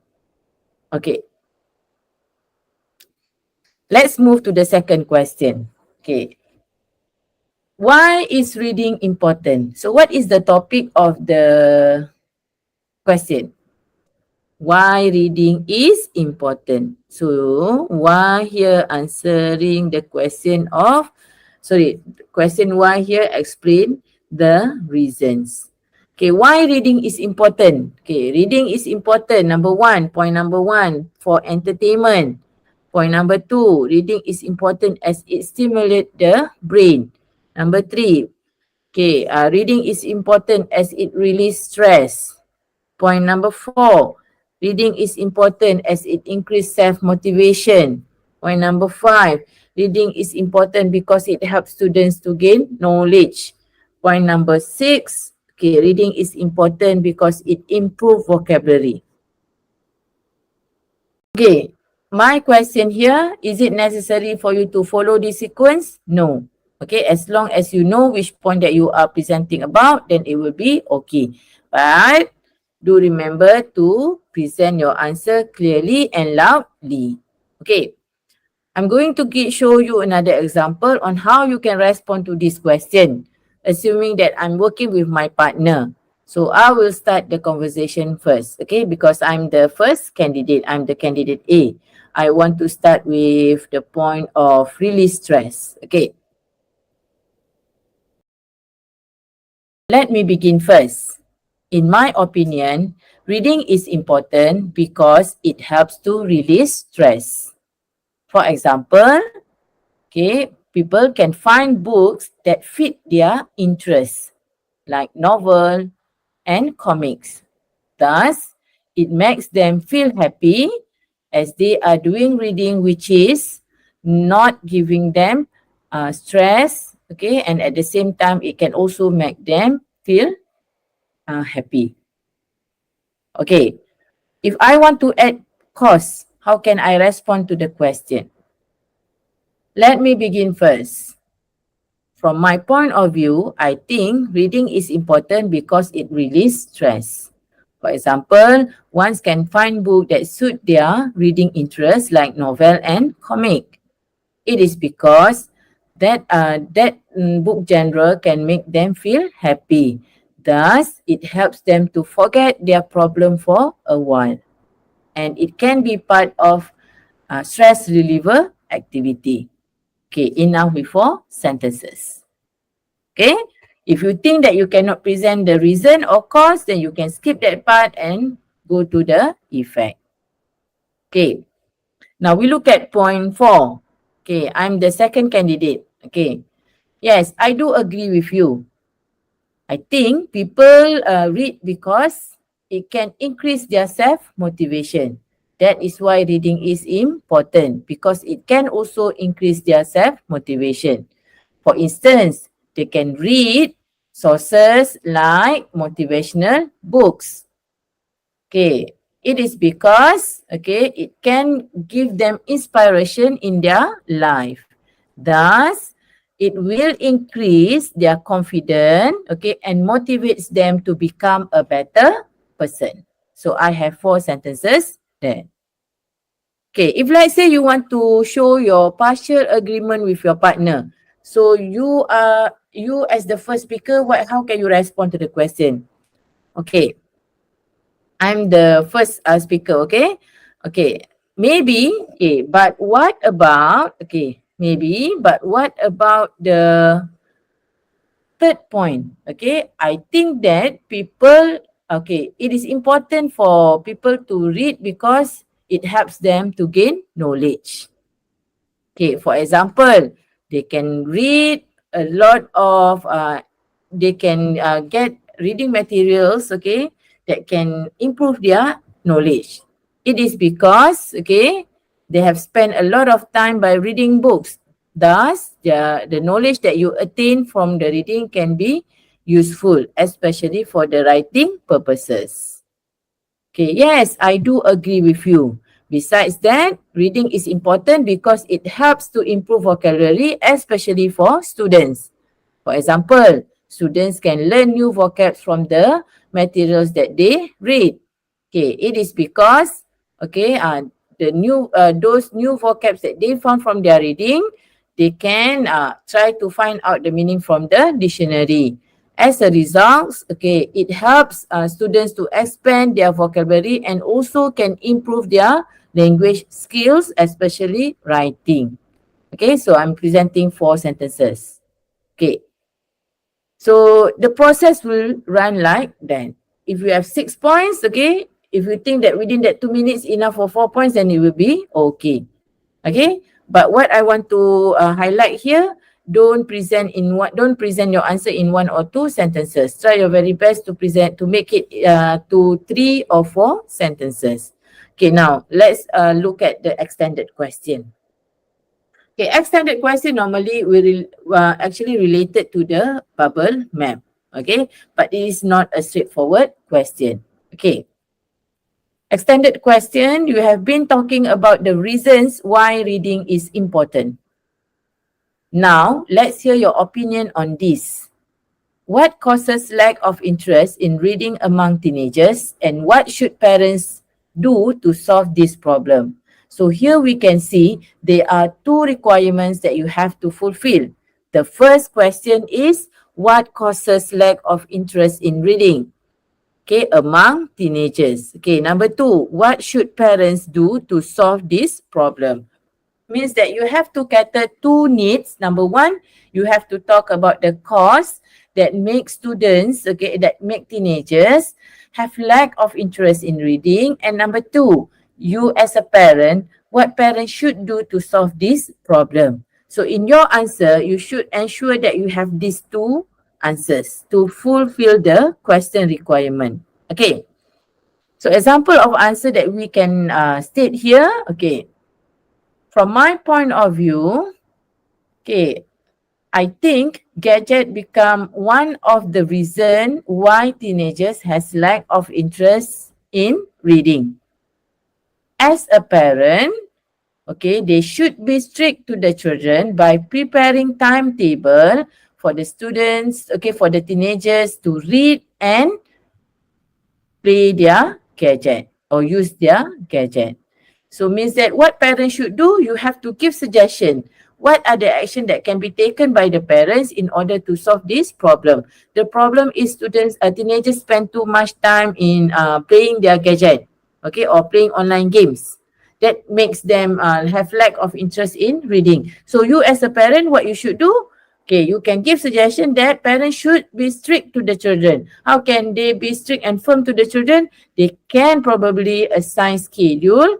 Okay. Let's move to the second question. Okay. Why is reading important? So what is the topic of the question? Why reading is important? So why here answering the question of, question why here explain the reasons. Okay, why reading is important? Okay, reading is important. Point number one, for entertainment. Point number two, reading is important as it stimulates the brain. Number three, okay, reading is important as it releases stress. Point number four, reading is important as it increases self-motivation. Point number five, reading is important because it helps students to gain knowledge. Point number six, okay, reading is important because it improves vocabulary. Okay, my question here, is it necessary for you to follow this sequence? No. Okay, as long as you know which point that you are presenting about, then it will be okay. But do remember to present your answer clearly and loudly. Okay, I'm going to show you another example on how you can respond to this question, assuming that I'm working with my partner. So I will start the conversation first, okay, because I'm the first candidate. I'm the candidate A. I want to start with the point of release stress, okay. Let me begin first. In my opinion, reading is important because it helps to release stress. For example, okay, people can find books that fit their interests, like novel and comics. Thus, it makes them feel happy as they are doing reading, which is not giving them stress, okay, and at the same time, it can also make them feel happy. Okay, if I want to add cost, how can I respond to the question? Let me begin first. From my point of view, I think reading is important because it releases stress. For example, one can find books that suit their reading interests like novel and comic. It is because that book genre can make them feel happy. Thus, it helps them to forget their problem for a while. And it can be part of stress reliever activity. Okay, enough with 4 sentences. Okay, if you think that you cannot present the reason or cause, then you can skip that part and go to the effect. Okay, now we look at point 4. Okay, I'm the second candidate. Okay, yes, I do agree with you. I think people read because it can increase their self-motivation. That is why reading is important, because it can also increase their self-motivation. For instance, they can read sources like motivational books. Okay, it is because, okay, it can give them inspiration in their life. Thus, it will increase their confidence, okay, and motivates them to become a better person. So I have 4 sentences there. Okay, if let's say you want to show your partial agreement with your partner, so you as the first speaker, how can you respond to the question? Okay, I'm the first speaker, okay? Okay, maybe, okay, but what about, okay, maybe, but what about the third point? Okay, I think that people, okay, it is important for people to read because it helps them to gain knowledge. Okay, for example, they can read a lot of, they can get reading materials, okay, that can improve their knowledge. It is because, okay, they have spent a lot of time by reading books. Thus, the knowledge that you attain from the reading can be useful, especially for the writing purposes. Okay, yes, I do agree with you. Besides that, reading is important because it helps to improve vocabulary, especially for students. For example, students can learn new vocabs from the materials that they read. Okay, it is because, okay, those new vocabs that they found from their reading, they can try to find out the meaning from the dictionary. As a result, okay, it helps students to expand their vocabulary and also can improve their language skills, especially writing. Okay, so I'm presenting 4 sentences. Okay, so the process will run like that. If you have 6 points, okay, if you think that within that 2 minutes enough for 4 points, then it will be okay. Okay, but what I want to highlight here, don't present your answer in 1 or 2 sentences. Try your very best to make it to 3 or 4 sentences. Okay, now let's look at the extended question. Okay, extended question normally will actually related to the bubble map. Okay, but it is not a straightforward question. Okay. Extended question, you have been talking about the reasons why reading is important. Now, let's hear your opinion on this. What causes lack of interest in reading among teenagers, and what should parents do to solve this problem? So here we can see there are 2 requirements that you have to fulfill. The first question is, what causes lack of interest in reading? Okay, among teenagers. Okay, number 2, what should parents do to solve this problem? Means that you have to cater 2 needs. Number 1, you have to talk about the cause that make students, okay, that make teenagers have lack of interest in reading. And number 2, you as a parent, what parents should do to solve this problem. So in your answer, you should ensure that you have these 2 answers to fulfill the question requirement. Okay. So example of answer that we can state here. Okay. From my point of view, okay, I think gadget become one of the reason why teenagers has lack of interest in reading. As a parent, okay, they should be strict to the children by preparing timetable for the students, okay, for the teenagers to read and play their gadget or use their gadget. So means that what parents should do, you have to give suggestion. What are the action that can be taken by the parents in order to solve this problem? The problem is teenagers spend too much time in playing their gadget, okay, or playing online games. That makes them have lack of interest in reading. So you as a parent, what you should do? Okay, you can give suggestion that parents should be strict to the children. How can they be strict and firm to the children? They can probably assign schedule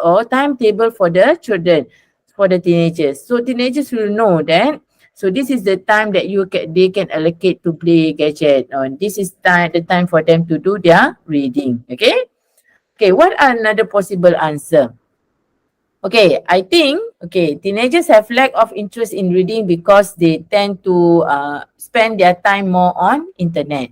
or timetable for the children, for the teenagers. So teenagers will know that So this is the time that they can allocate to play gadget. This is the time for them to do their reading. Okay. Okay, what are another possible answer? Okay, I think, teenagers have lack of interest in reading because they tend to spend their time more on internet.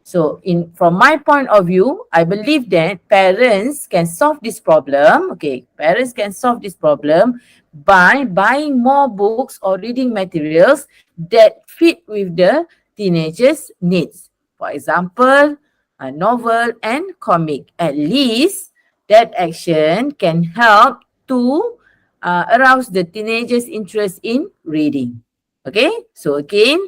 So from my point of view, I believe that parents can solve this problem. Okay, parents can solve this problem by buying more books or reading materials that fit with the teenagers' needs. For example, a novel and comic. At least that action can help to arouse the teenagers' interest in reading. Okay, so again,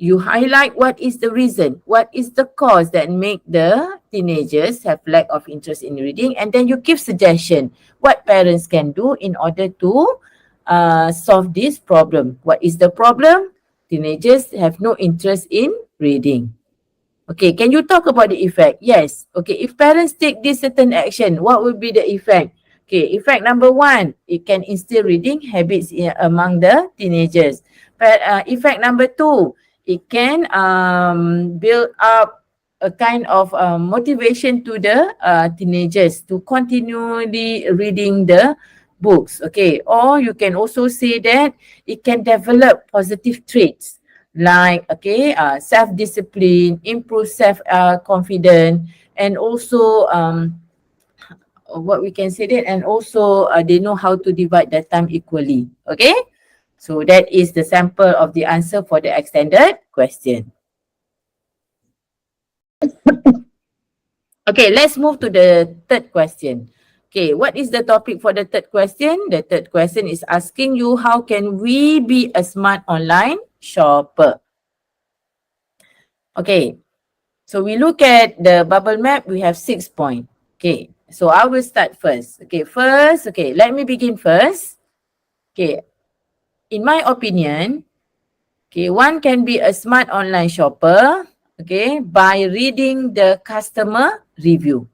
you highlight what is the reason, what is the cause that make the teenagers have lack of interest in reading, and then you give suggestion what parents can do in order to solve this problem. What is the problem? Teenagers have no interest in reading. Okay, can you talk about the effect? Yes. Okay, if parents take this certain action, what will be the effect? Okay, effect number 1, it can instill reading habits among the teenagers. But effect number 2, it can build up a kind of motivation to the teenagers to continually reading the books. Okay, or you can also say that it can develop positive traits like self-discipline, improve self-confidence, and also what we can say that, and also they know how to divide their time equally. Okay, so that is the sample of the answer for the extended question. Okay, let's move to the third question. Okay, what is the topic for the third question? The third question is asking you, how can we be a smart online shopper? Okay, so we look at the bubble map, we have 6 points. Okay, so I will start first. Okay, let me begin first. Okay, in my opinion, one can be a smart online shopper, by reading the customer review.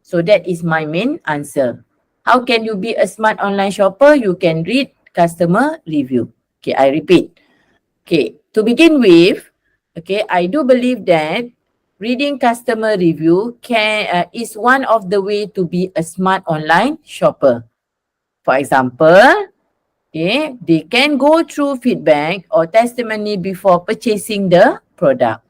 So that is my main answer. How can you be a smart online shopper? You can read customer review. Okay, I repeat. Okay, to begin with, I do believe that reading customer review is one of the way to be a smart online shopper. For example, they can go through feedback or testimony before purchasing the product.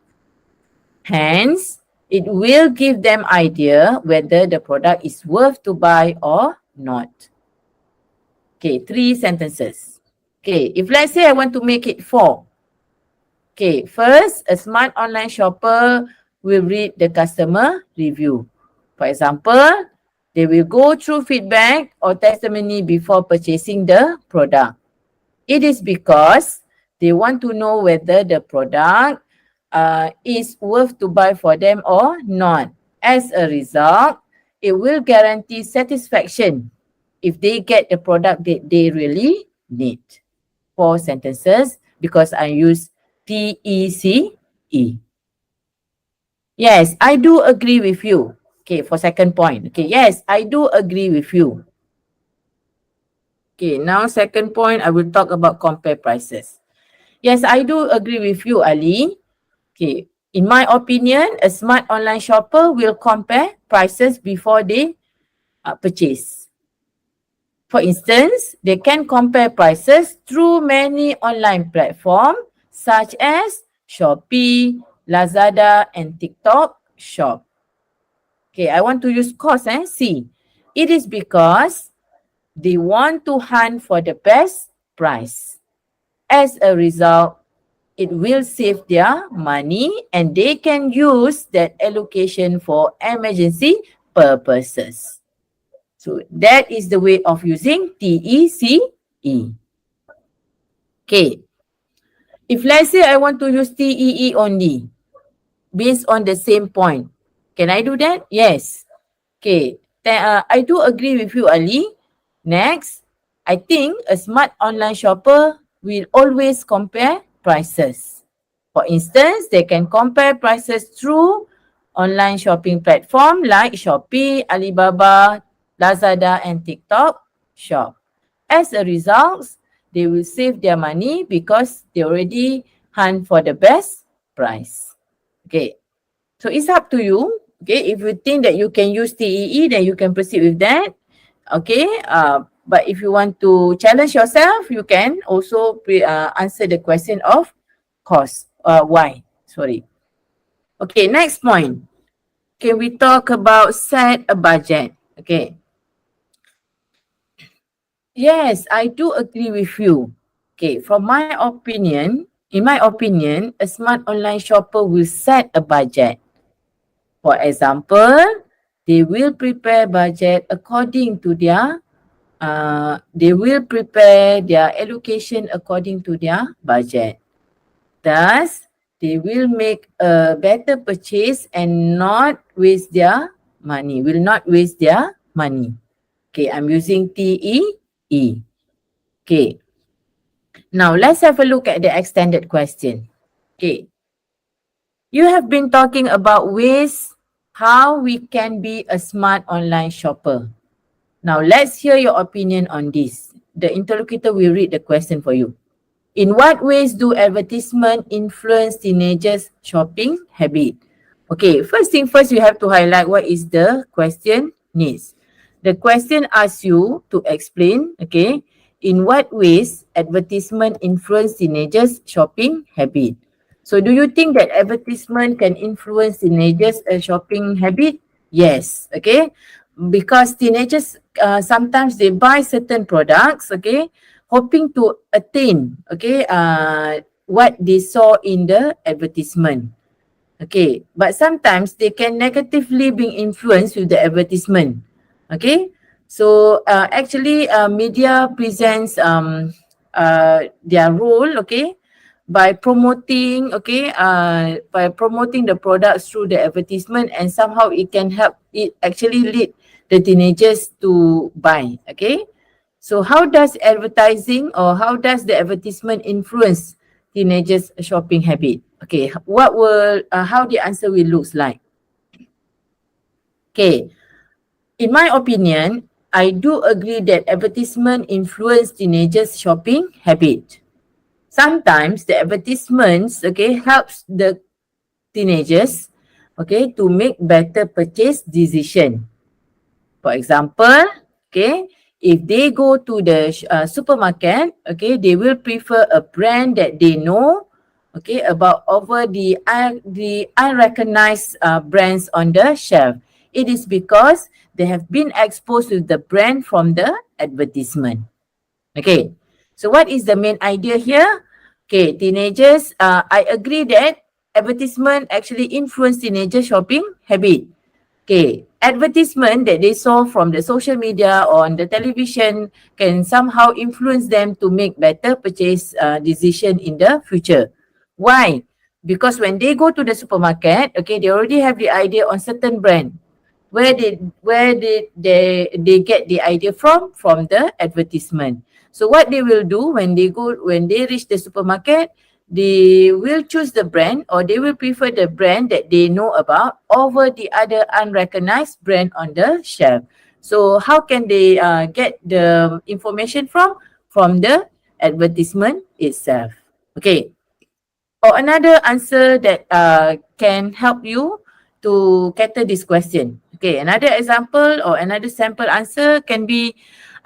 Hence, it will give them idea whether the product is worth to buy or not. Okay, 3 sentences. Okay, if let's say I want to make it 4. Okay, first, a smart online shopper will read the customer review. For example, they will go through feedback or testimony before purchasing the product. It is because they want to know whether the product is worth to buy for them or not. As a result, it will guarantee satisfaction if they get the product that they really need. 4 sentences because I use TECE. Yes, I do agree with you. Okay, for second point. Okay, yes, I do agree with you. Okay, now second point, I will talk about compare prices. Yes, I do agree with you, Ali. Okay, in my opinion, a smart online shopper will compare prices before they purchase. For instance, they can compare prices through many online platforms such as Shopee, Lazada, and TikTok Shop. Okay, I want to use cost, C. It is because they want to hunt for the best price. As a result, it will save their money and they can use that allocation for emergency purposes. So that is the way of using TECE. Okay. If let's say I want to use TEE only, based on the same point, can I do that? Yes. Okay. I do agree with you, Ali. Next, I think a smart online shopper will always compare prices. For instance, they can compare prices through online shopping platform like Shopee, Alibaba, Lazada, and TikTok Shop. As a result, they will save their money because they already hunt for the best price. Okay, so it's up to you. Okay, if you think that you can use TEE, then you can proceed with that. Okay, but if you want to challenge yourself, you can also answer the question of cost. Why? Sorry. Okay, next point. Can we talk about set a budget? Okay. Yes, I do agree with you. Okay, in my opinion, a smart online shopper will set a budget. For example, they will prepare budget according to their allocation according to their budget. Thus, they will make a better purchase and not waste their money, will not waste their money. Okay, I'm using TEE. Okay. Now, let's have a look at the extended question. Okay. You have been talking about ways how we can be a smart online shopper. Now, let's hear your opinion on this. The interlocutor will read the question for you. In what ways do advertisement influence teenagers' shopping habit? Okay, first thing first, you have to highlight what is the question needs. The question asks you to explain, okay, in what ways advertisement influence teenagers' shopping habit. So do you think that advertisement can influence teenagers' shopping habit? Yes, okay. Because teenagers sometimes they buy certain products, okay, hoping to attain, okay, what they saw in the advertisement. Okay, but sometimes they can negatively be influenced with the advertisement. Okay, so actually media presents their role, okay, by promoting, okay, by promoting the products through the advertisement, and somehow it can help, it actually lead the teenagers to buy, okay. So how does advertising or how does the advertisement influence teenagers' shopping habit? Okay, what will, how the answer will look like? Okay, in my opinion, I do agree that advertisement influence teenagers' shopping habit. Sometimes the advertisements, okay, helps the teenagers, okay, to make better purchase decision. For example, okay, if they go to the supermarket, okay, they will prefer a brand that they know, okay, about over the unrecognized brands on the shelf. It is because they have been exposed with the brand from the advertisement. Okay, so what is the main idea here? Okay, teenagers, I agree that advertisement actually influence teenager shopping habit. Okay, advertisement that they saw from the social media or on the television can somehow influence them to make better purchase decision in the future. Why? Because when they go to the supermarket, okay, they already have the idea on certain brand. Where did they get the idea from? From the advertisement. So what they will do when they reach the supermarket, they will choose the brand or they will prefer the brand that they know about over the other unrecognized brand on the shelf. So how can they get the information from? From the advertisement itself. Okay. Or another answer that can help you to cater this question. Okay, another example or another sample answer can be,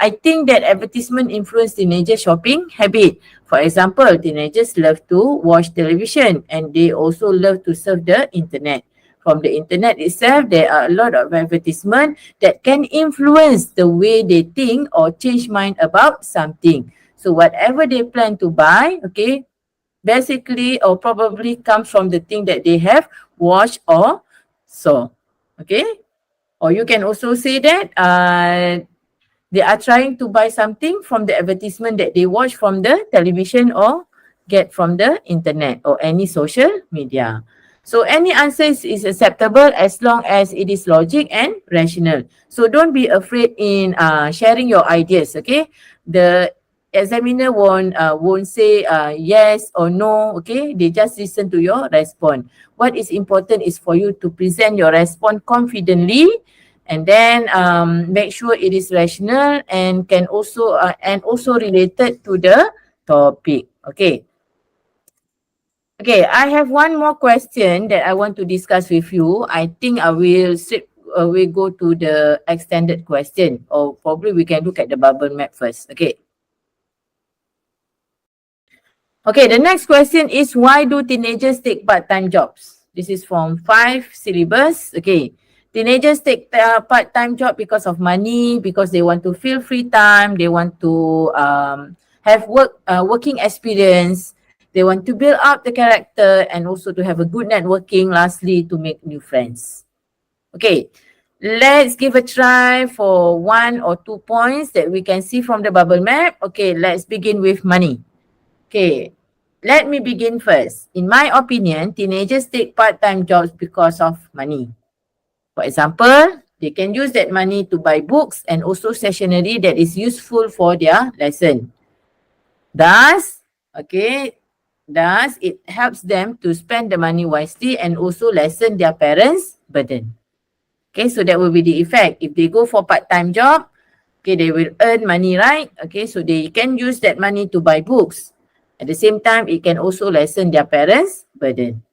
I think that advertisement influence teenager shopping habit. For example, teenagers love to watch television and they also love to surf the internet. From the internet itself, there are a lot of advertisement that can influence the way they think or change mind about something. So whatever they plan to buy, okay, basically or probably comes from the thing that they have watched or saw. Okay, or you can also say that they are trying to buy something from the advertisement that they watch from the television or get from the internet or any social media. So any answer is acceptable as long as it is logic and rational. So don't be afraid in sharing your ideas, okay? The examiner won't say yes or no, okay? They just listen to your response. What is important is for you to present your response confidently, and then make sure it is rational and can also related to the topic. Okay. Okay, I have one more question that I want to discuss with you. I think I will go to the extended question, or probably we can look at the bubble map first. Okay. Okay, the next question is, why do teenagers take part-time jobs? This is from 5 syllabus. Okay, teenagers take part-time job because of money, because they want to feel free time, they want to have working experience, they want to build up the character, and also to have a good networking, lastly, to make new friends. Okay, let's give a try for 1 or 2 points that we can see from the bubble map. Okay, let's begin with money. Okay, let me begin first. In my opinion, teenagers take part-time jobs because of money. For example, they can use that money to buy books and also stationery that is useful for their lesson. Thus, it helps them to spend the money wisely and also lessen their parents' burden. Okay, so that will be the effect. If they go for part-time job, okay, they will earn money, right? Okay, so they can use that money to buy books. At the same time, it can also lessen their parents' burden.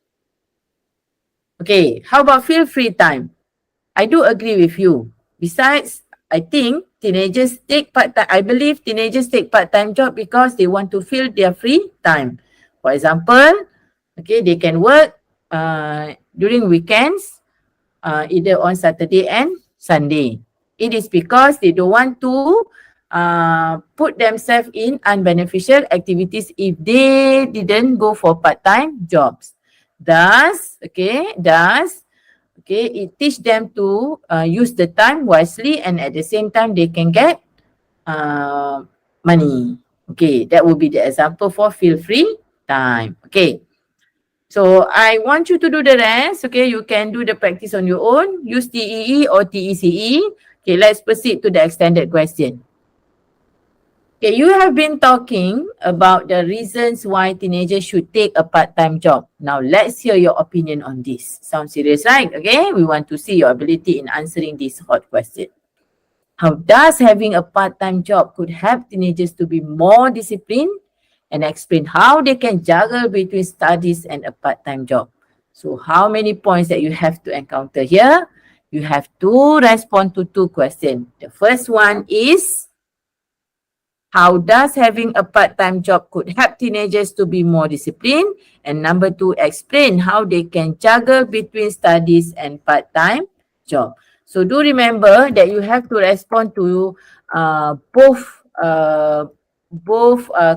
Okay, how about feel free time? I do agree with you. Besides, I think teenagers take part-time, I believe teenagers take part-time job because they want to fill their free time. For example, okay, they can work during weekends, either on Saturday and Sunday. It is because they don't want to put themselves in unbeneficial activities if they didn't go for part-time jobs. Thus, it teach them to use the time wisely, and at the same time they can get money. Okay, that will be the example for feel free time. Okay, so I want you to do the rest. Okay, you can do the practice on your own. Use TEE or TECE. Okay, let's proceed to the extended question. Okay, you have been talking about the reasons why teenagers should take a part-time job. Now, let's hear your opinion on this. Sounds serious, right? Okay, we want to see your ability in answering this hot question. How does having a part-time job could help teenagers to be more disciplined, and explain how they can juggle between studies and a part-time job? So, how many points that you have to encounter here? You have to respond to 2 questions. The first one is, how does having a part-time job could help teenagers to be more disciplined? And number 2, explain how they can juggle between studies and part-time job. So do remember that you have to respond to both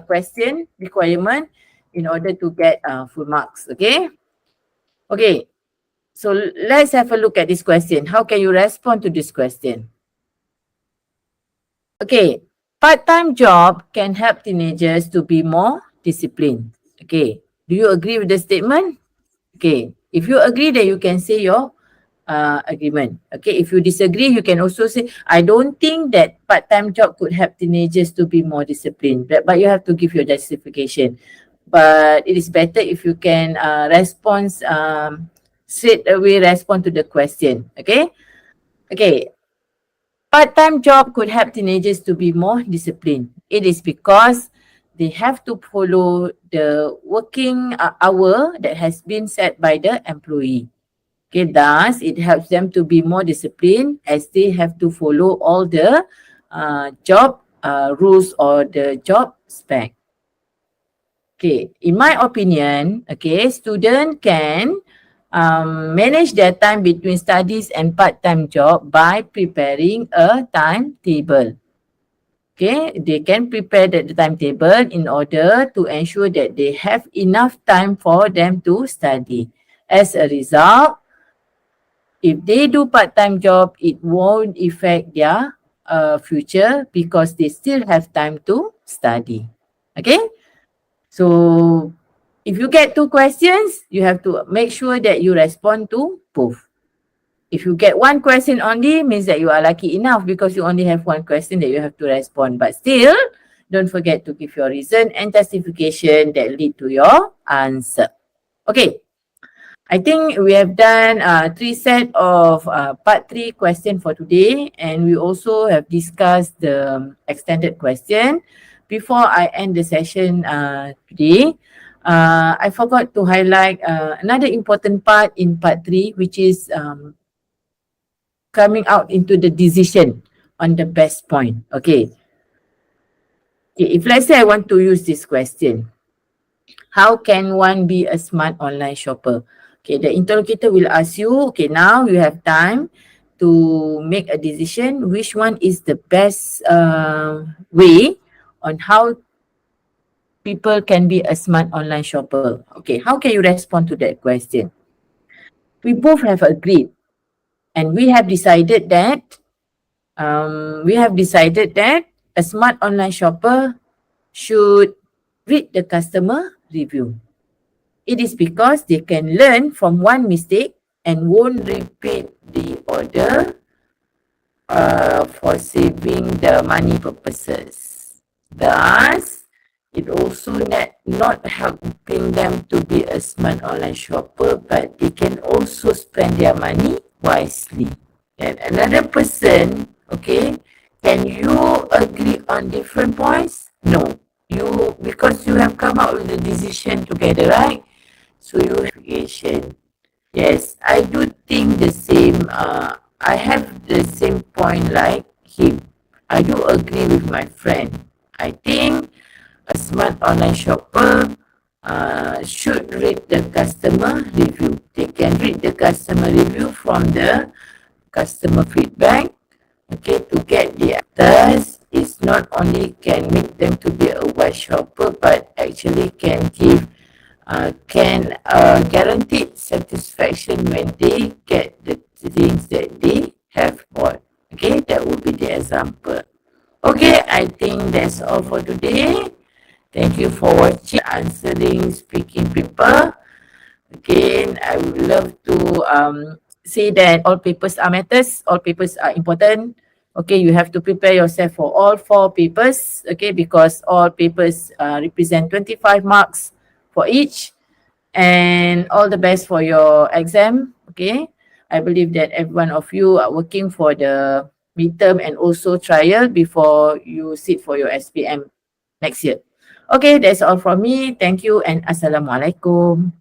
question requirement in order to get full marks. Okay. Okay. So let's have a look at this question. How can you respond to this question? Okay. Part-time job can help teenagers to be more disciplined. Okay. Do you agree with the statement? Okay. If you agree, then you can say your agreement. Okay. If you disagree, you can also say, I don't think that part-time job could help teenagers to be more disciplined. But you have to give your justification. But it is better if you can straight away respond to the question. Okay. Okay. Part-time job could help teenagers to be more disciplined. It is because they have to follow the working hour that has been set by the employee. Okay, thus it helps them to be more disciplined as they have to follow all the job rules or the job spec. Okay, in my opinion, okay, student can manage their time between studies and part-time job by preparing a timetable. Okay, they can prepare the timetable in order to ensure that they have enough time for them to study. As a result, if they do part-time job, it won't affect their future because they still have time to study. Okay, so if you get 2 questions, you have to make sure that you respond to both. If you get 1 question only, means that you are lucky enough because you only have 1 question that you have to respond. But still, don't forget to give your reason and justification that lead to your answer. Okay. I think we have done 3 set of part 3 question for today, and we also have discussed the extended question. Before I end the session today, I forgot to highlight another important part in part 3, which is coming out into the decision on the best point. Okay. If let's say I want to use this question, how can one be a smart online shopper? Okay, the interrogator will ask you, okay, now you have time to make a decision which one is the best way on how people can be a smart online shopper. Okay, how can you respond to that question? We both have agreed, and we have decided that a smart online shopper should read the customer review. It is because they can learn from one mistake and won't repeat the order for saving the money purposes. Thus, it also not helping them to be a smart online shopper, but they can also spend their money wisely. And another person, okay, can you agree on different points? No. You, because you have come up with the decision together, right? So you have creation. Yes, I do think the same. I have the same point like him. I do agree with my friend. I think a smart online shopper should read the customer review. They can read the customer review from the customer feedback. Okay, to get the answers is not only can make them to be a wise shopper, but actually can give guaranteed satisfaction when they get the things that they have bought. Okay, that would be the example. Okay, I think that's all for today. Thank you for watching, answering, speaking paper. Again, I would love to say that all papers are matters, all papers are important. Okay, you have to prepare yourself for all 4 papers, okay, because all papers represent 25 marks for each. And all the best for your exam, okay. I believe that every one of you are working for the midterm and also trial before you sit for your SPM next year. Okay, that's all from me. Thank you and Assalamualaikum.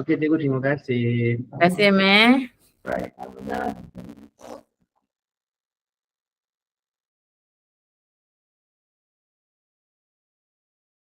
Okey, cikgu, terima kasih. Terima kasih, Meh. Right.